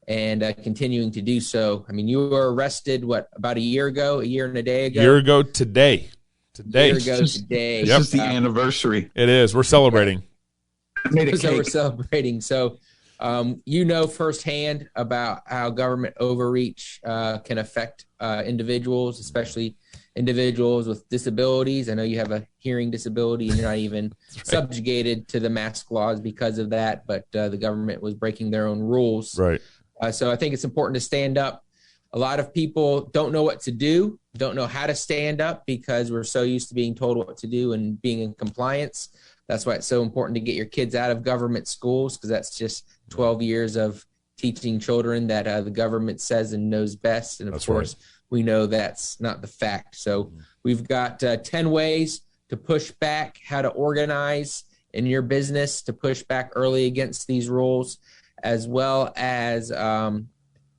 and continuing to do so. I mean, you were arrested, about a year and a day ago? A year ago today. This is the anniversary. It is. We're celebrating. So we're celebrating. So, firsthand about how government overreach can affect individuals, especially individuals with disabilities. I know you have a hearing disability and you're not even subjugated to the mask laws because of that, but the government was breaking their own rules. Right. So I think it's important to stand up. A lot of people don't know what to do, don't know how to stand up, because we're so used to being told what to do and being in compliance. That's why it's so important to get your kids out of government schools, because that's just 12 years of teaching children that the government says and knows best. And of course, we know that's not the fact. So we've got 10 ways to push back, how to organize in your business to push back early against these rules, as well as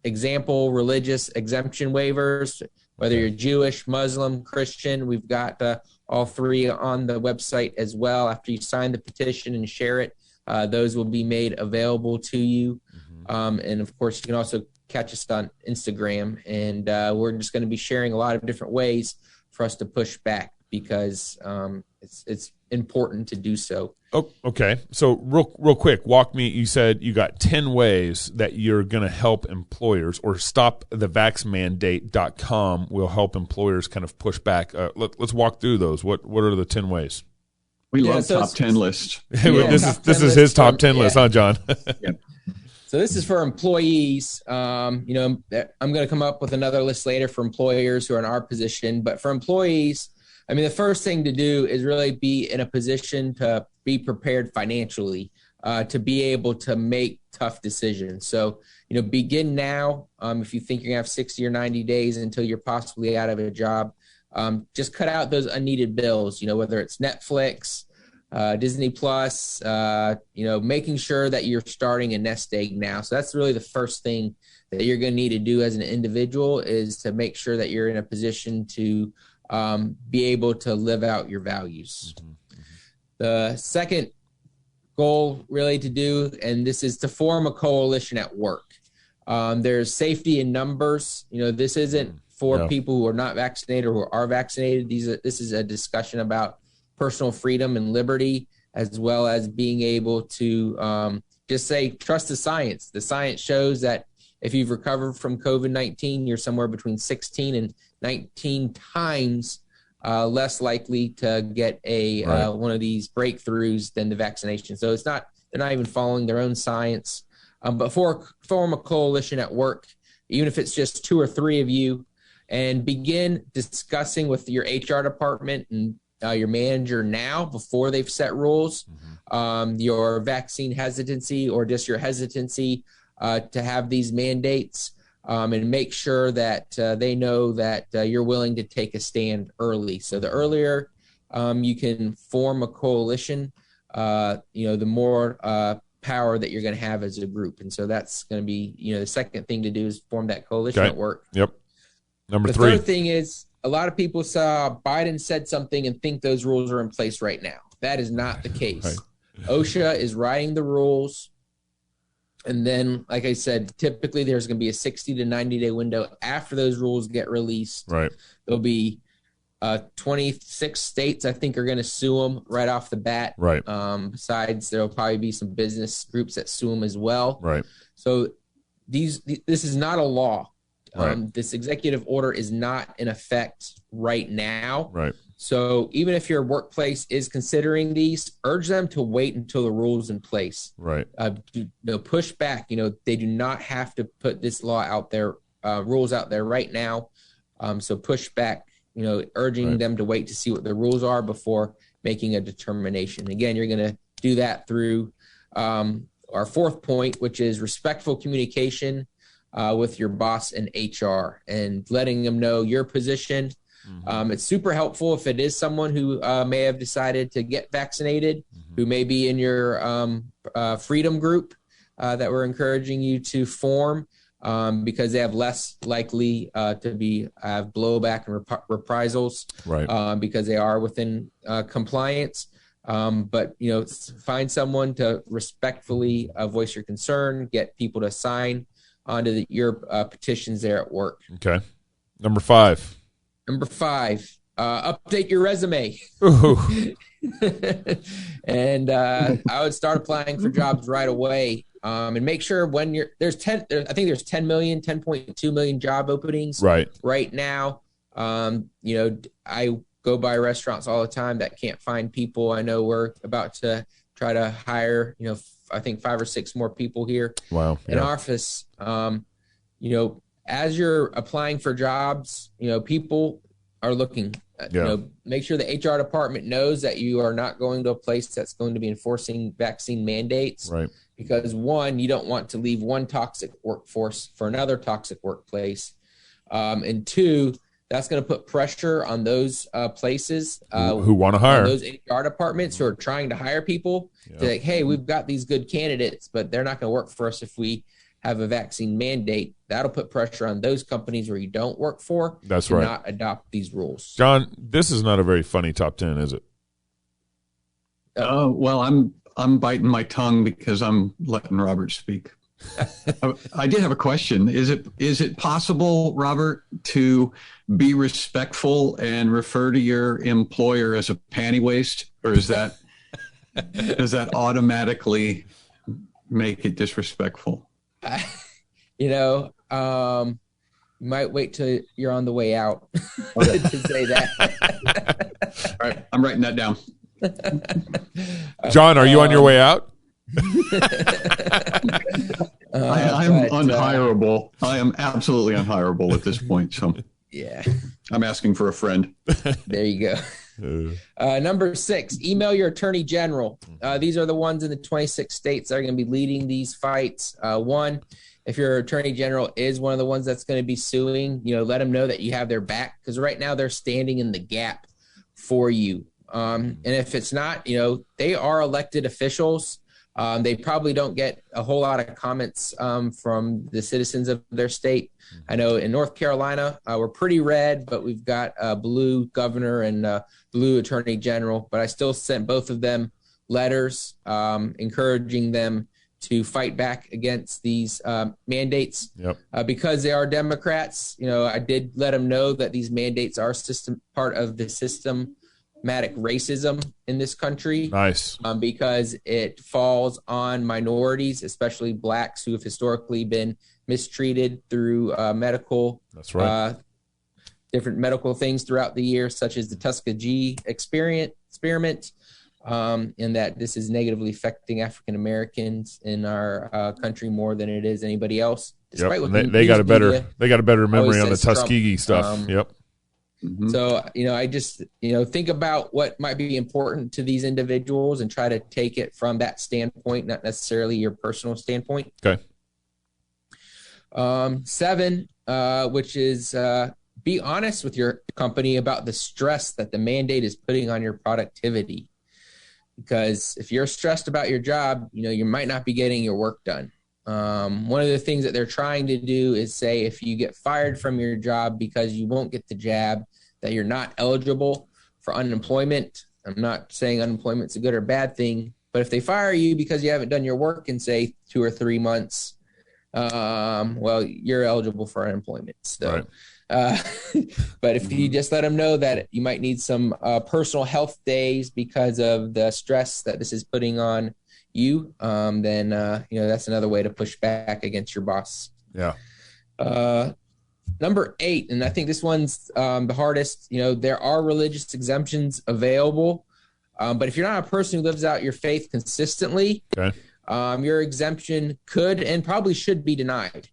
example religious exemption waivers, whether you're Jewish, Muslim, Christian. We've got all three on the website as well. After you sign the petition and share it, those will be made available to you. And of course, you can also catch us on Instagram, and we're just going to be sharing a lot of different ways for us to push back, because it's important to do so. Oh, okay. So real quick, walk me. You said you got 10 ways that you're going to help employers, or StopTheVaxxMandate.com will help employers kind of push back. Let's walk through those. What are the 10 ways? We love top 10 lists. This is his top 10 list, huh, John? Yep. So this is for employees. I'm going to come up with another list later for employers who are in our position. But for employees, I mean, the first thing to do is really be in a position to be prepared financially, to be able to make tough decisions. So, begin now. If you think you're going to have 60 or 90 days until you're possibly out of a job, just cut out those unneeded bills, whether it's Netflix, Disney Plus, making sure that you're starting a nest egg now. So that's really the first thing that you're going to need to do as an individual, is to make sure that you're in a position to be able to live out your values. The second goal really to do, and this is to form a coalition at work. There's safety in numbers. This isn't for people who are not vaccinated or who are vaccinated. This is a discussion about personal freedom and liberty, as well as being able to just say, trust the science. The science shows that if you've recovered from COVID-19, you're somewhere between 16 and 19 times less likely to get one of these breakthroughs than the vaccination. So they're not even following their own science. But form a coalition at work, even if it's just 2 or 3 of you, and begin discussing with your HR department and your manager now, before they've set rules, your vaccine hesitancy, or just your hesitancy to have these mandates, and make sure that they know that you're willing to take a stand early. So the earlier you can form a coalition, the more power that you're going to have as a group. And so that's going to be, the second thing to do is form that coalition network. Yep. Number the 3. Third thing is, a lot of people saw Biden said something and think those rules are in place right now. That is not the case. Right. OSHA is writing the rules. And then, like I said, typically there's going to be a 60 to 90-day window after those rules get released. Right. There'll be 26 states, I think, are going to sue them right off the bat. Right. Besides, there'll probably be some business groups that sue them as well. Right. So this is not a law. Right. This executive order is not in effect right now. Right. So even if your workplace is considering these, urge them to wait until the rules in place. Right. Push back. They do not have to put this law out there, rules out there right now. So push back. Urging them to wait to see what the rules are before making a determination. Again, you're going to do that through our fourth point, which is respectful communication with your boss and HR, and letting them know your position. Mm-hmm. It's super helpful if it is someone who may have decided to get vaccinated, who may be in your freedom group that we're encouraging you to form, because they have less likely to have blowback and reprisals, right? Because they are within compliance. But find someone to respectfully voice your concern, get people to sign onto your petitions there at work. Okay. Number 5. Update your resume. And I would start applying for jobs right away. And make sure when there's 10.2 million job openings right now. I go by restaurants all the time that can't find people. I know we're about to try to hire, I think 5 or 6 more people here in office. As you're applying for jobs, people are looking. Make sure the HR department knows that you are not going to a place that's going to be enforcing vaccine mandates. Right. Because 1, you don't want to leave one toxic workforce for another toxic workplace. And 2, that's going to put pressure on those places who want to hire, those HR departments who are trying to hire people. To like, hey, we've got these good candidates, but they're not going to work for us if we have a vaccine mandate. That'll put pressure on those companies where you don't work for. That's to right. Not adopt these rules. John, this is not a very funny top 10, is it? Well, I'm biting my tongue because I'm letting Robert speak. I did have a question. Is it possible, Robert, to be respectful and refer to your employer as a panty waist, or is that does that automatically make it disrespectful? You might wait till you're on the way out to say that. All right, I'm writing that down. John, are you on your way out? I'm unhireable. I am absolutely unhireable at this point. So yeah, I'm asking for a friend. There you go. Number 6, email your attorney general. These are the ones in the 26 states that are going to be leading these fights. 1, if your attorney general is one of the ones that's going to be suing, let them know that you have their back, because right now they're standing in the gap for you. And if it's not, they are elected officials. They probably don't get a whole lot of comments from the citizens of their state. I know in North Carolina, we're pretty red, but we've got a blue governor and a blue attorney general. But I still sent both of them letters encouraging them to fight back against these mandates. Because they are Democrats. I did let them know that these mandates are part of the systematic racism in this country. Nice. Because it falls on minorities, especially blacks, who have historically been mistreated through medical. That's right. Different medical things throughout the year, such as the Tuskegee experiment, and that this is negatively affecting African Americans in our country more than it is anybody else. Despite what they got a better memory on the Tuskegee stuff. So, I just, think about what might be important to these individuals and try to take it from that standpoint, not necessarily your personal standpoint. Okay. 7, which is be honest with your company about the stress that the mandate is putting on your productivity. Because if you're stressed about your job, you might not be getting your work done. One of the things that they're trying to do is say if you get fired from your job because you won't get the jab, that you're not eligible for unemployment. I'm not saying unemployment's a good or bad thing, but if they fire you because you haven't done your work in, say, 2 or 3 months, well, you're eligible for unemployment. So, right. But if you just let them know that you might need some personal health days because of the stress that this is putting on you, then that's another way to push back against your boss. Yeah. Number 8, and I think this one's the hardest. There are religious exemptions available, but if you're not a person who lives out your faith consistently, okay, your exemption could and probably should be denied.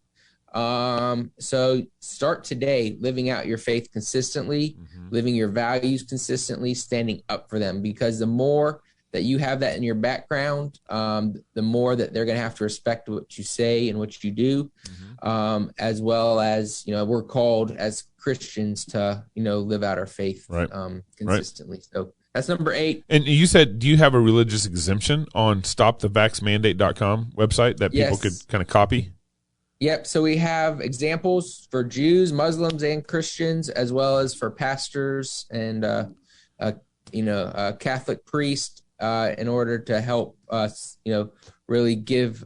So start today living out your faith consistently, living your values consistently, standing up for them, because the more that you have that in your background, the more that they're going to have to respect what you say and what you do, as well as, we're called as Christians to, live out our faith consistently. Right. So that's number 8. And you said, do you have a religious exemption on StopTheVaxxMandate.com website that people could kind of copy? Yep. So we have examples for Jews, Muslims, and Christians, as well as for pastors and, a Catholic priest, in order to help us, really give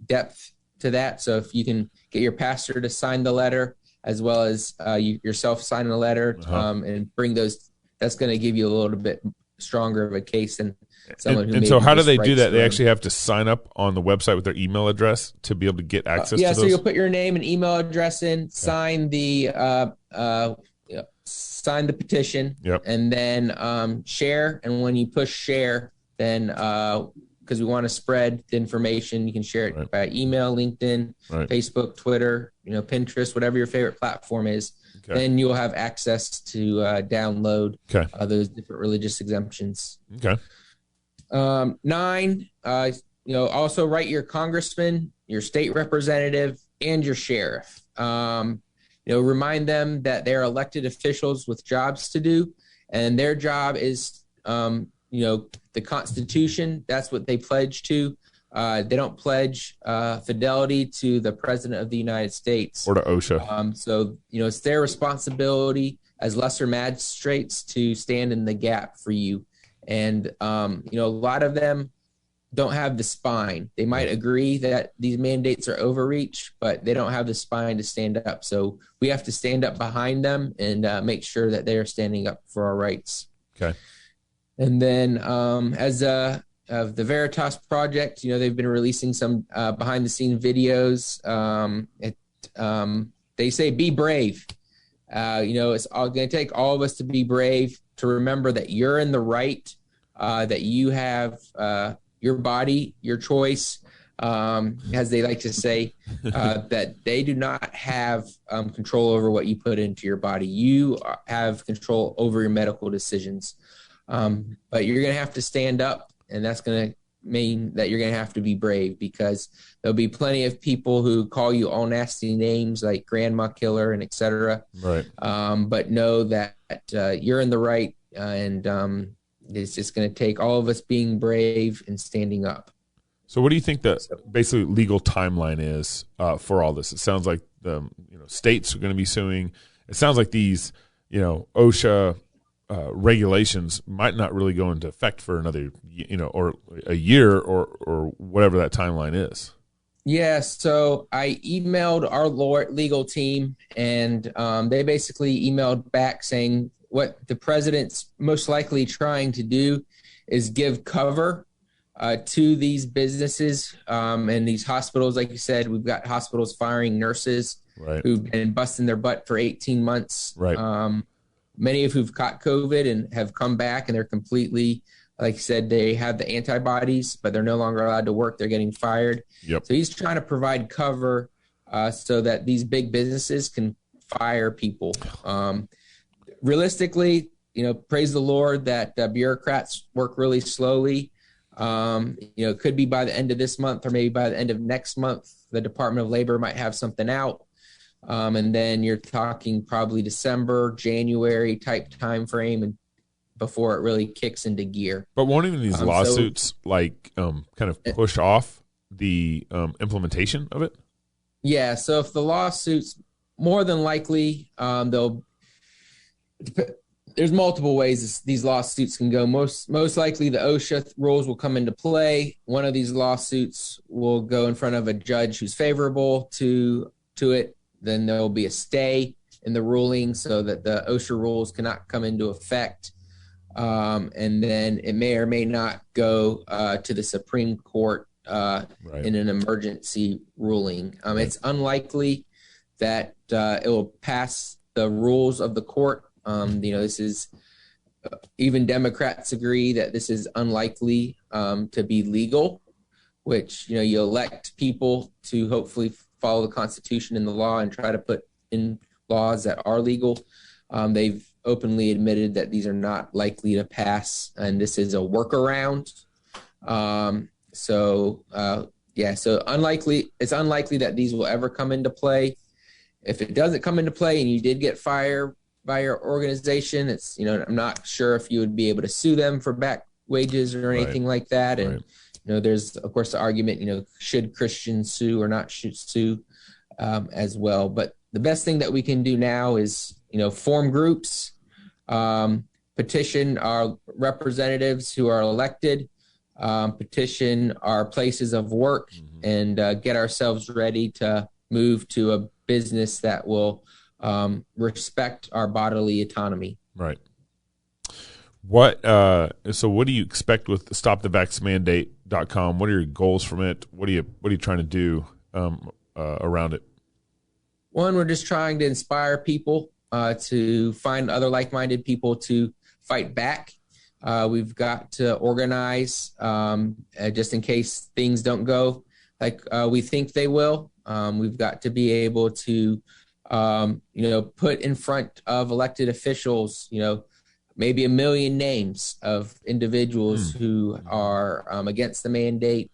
depth to that. So if you can get your pastor to sign the letter, as well as yourself signing the letter, and bring those, that's going to give you a little bit stronger of a case than someone who. And so, how do they do that? They actually have to sign up on the website with their email address to be able to get access to those? So you'll put your name and email address in, sign the petition, and then share. And when you push share, then because we want to spread the information, you can share it by email, LinkedIn, Facebook, Twitter, Pinterest, whatever your favorite platform is. Okay. Then you'll have access to download those different religious exemptions. Okay. 9, also write your congressman, your state representative, and your sheriff. Remind them that they're elected officials with jobs to do, and their job is, the Constitution. That's what they pledge to. They don't pledge fidelity to the President of the United States or to OSHA. So, it's their responsibility as lesser magistrates to stand in the gap for you. And, a lot of them don't have the spine. They might agree that these mandates are overreach, but they don't have the spine to stand up. So we have to stand up behind them and make sure that they are standing up for our rights. Okay. And then as of the Veritas Project, they've been releasing some behind-the-scenes videos. They say, be brave. It's all going to take all of us to be brave, to remember that you're in the right, that you have your body, your choice, as they like to say, that they do not have control over what you put into your body. You have control over your medical decisions. But you're going to have to stand up, and that's going to mean that you're going to have to be brave, because there'll be plenty of people who call you all nasty names like grandma killer and et cetera. Right. But know that you're in the right, and it's just going to take all of us being brave and standing up. So what do you think the basically legal timeline is for all this? It sounds like the states are going to be suing. It sounds like these OSHA regulations might not really go into effect for another or a year or whatever that timeline is. Yes. So I emailed our legal team, and they basically emailed back saying what the president's most likely trying to do is give cover to these businesses and these hospitals. Like you said, we've got hospitals firing nurses who've been busting their butt for 18 months. Right. Many of who've caught COVID and have come back, and they're completely, like you said, they have the antibodies, but they're no longer allowed to work. They're getting fired. Yep. So he's trying to provide cover so that these big businesses can fire people. Realistically, praise the Lord that bureaucrats work really slowly. It could be by the end of this month or maybe by the end of next month. The Department of Labor might have something out. And then you're talking probably December, January type time frame, and before it really kicks into gear. But won't even these lawsuits kind of push off the implementation of it? Yeah. So if the lawsuits, more than likely, there's multiple ways these lawsuits can go. Most likely the OSHA rules will come into play. One of these lawsuits will go in front of a judge who's favorable to it. Then there will be a stay in the ruling so that the OSHA rules cannot come into effect. And then it may or may not go to the Supreme Court in an emergency ruling. It's unlikely that it will pass the rules of the court. This is even Democrats agree that this is unlikely to be legal, which, you elect people to hopefully follow the Constitution and the law and try to put in laws that are legal. They've openly admitted that these are not likely to pass, and this is a workaround. So unlikely. It's unlikely that these will ever come into play. If it doesn't come into play and you did get fired by your organization, it's, I'm not sure if you would be able to sue them for back wages or anything like that. And, there's, of course, the argument, should Christians sue or not should sue as well. But the best thing that we can do now is, form groups, petition our representatives who are elected, petition our places of work, and get ourselves ready to move to a business that will respect our bodily autonomy. Right. So what do you expect with StopTheVaxxMandate.com? What are your goals from it? What are you trying to do around it? One, we're just trying to inspire people to find other like-minded people to fight back. We've got to organize just in case things don't go like we think they will. We've got to be able to, put in front of elected officials, maybe 1 million names of individuals who are against the mandate,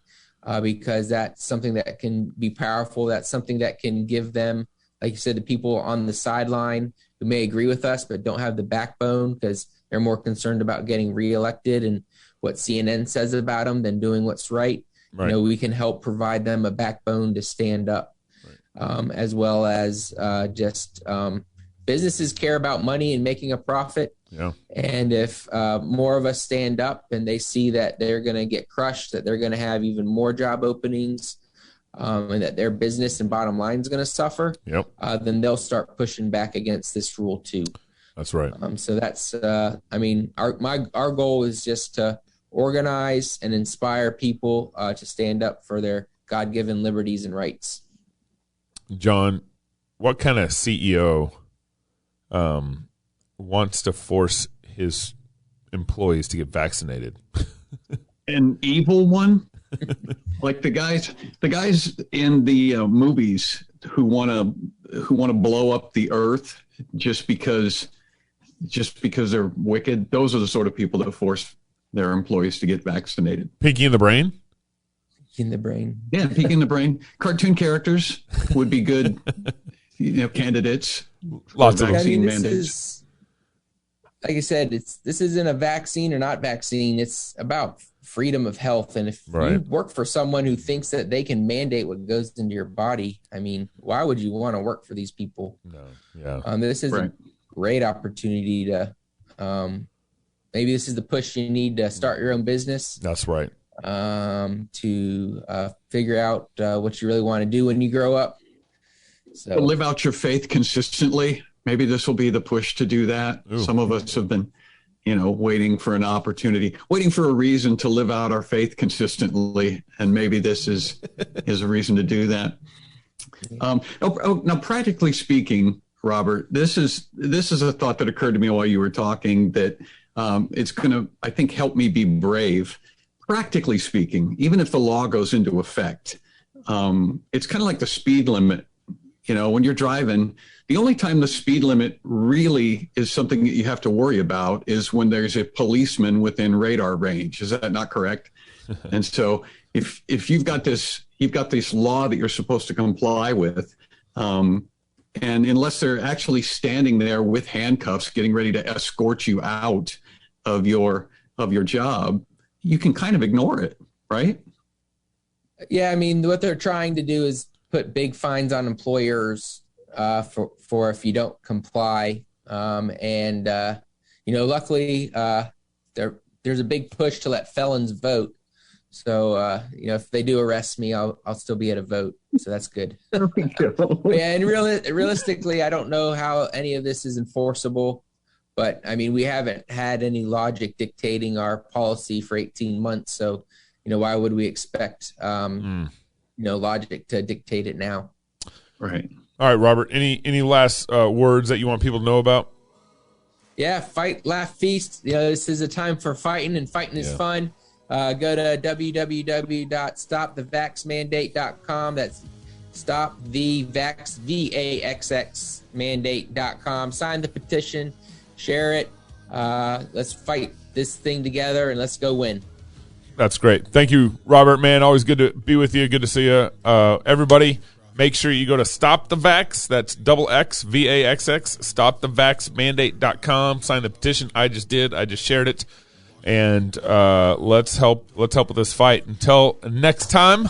because that's something that can be powerful. That's something that can give them, like you said, the people on the sideline who may agree with us but don't have the backbone because they're more concerned about getting reelected and what CNN says about them than doing what's right. Right. We can help provide them a backbone to stand up, as well as businesses care about money and making a profit. Yeah. And if more of us stand up and they see that they're going to get crushed, that they're going to have even more job openings, and that their business and bottom line is going to suffer, then they'll start pushing back against this rule too. That's right. So that's, our goal is just to organize and inspire people to stand up for their God-given liberties and rights. John, what kind of CEO wants to force his employees to get vaccinated? An evil one, like the guys in the movies who want to blow up the earth just because they're wicked. Those are the sort of people that force their employees to get vaccinated. Pinky in the brain. In the brain. Yeah, Pinky in the brain. Cartoon characters would be good, candidates. Lots of vaccine mandates. Like I said, this isn't a vaccine or not vaccine. It's about freedom of health. And if you work for someone who thinks that they can mandate what goes into your body, why would you want to work for these people? No. Yeah. This is a great opportunity to, maybe this is the push you need to start your own business. That's right. To figure out what you really want to do when you grow up. So live out your faith consistently. Maybe this will be the push to do that. Ooh. Some of us have been, waiting for an opportunity, waiting for a reason to live out our faith consistently. And maybe this is a reason to do that. Now, practically speaking, Robert, this is a thought that occurred to me while you were talking that it's going to, I think, help me be brave. Practically speaking, even if the law goes into effect, it's kind of like the speed limit. When you're driving, the only time the speed limit really is something that you have to worry about is when there's a policeman within radar range. Is that not correct? And so if you've got this law that you're supposed to comply with, and unless they're actually standing there with handcuffs, getting ready to escort you out of your job, you can kind of ignore it, right? Yeah, I mean, what they're trying to do is put big fines on employers for if you don't comply. Luckily, there's a big push to let felons vote. So, if they do arrest me, I'll still be at a vote. So that's good. Yeah, and realistically, I don't know how any of this is enforceable. But, I mean, we haven't had any logic dictating our policy for 18 months. So, why would we expect, logic to dictate it now? Right. All right, Robert, any last words that you want people to know about? Yeah, fight, laugh, feast. This is a time for fighting, and fighting is fun. Go to www.StopTheVaxxMandate.com. That's StopTheVaxxMandate.com. Sign the petition, share it. Let's fight this thing together, and let's go win. That's great. Thank you, Robert, man. Always good to be with you. Good to see you. Everybody, make sure you go to Stop the Vax. That's XXVAXX. StopTheVaxxMandate.com. Sign the petition. I just did. I just shared it. And let's help with this fight. Until next time,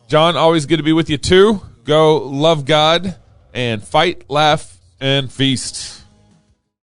John, always good to be with you too. Go love God and fight, laugh, and feast.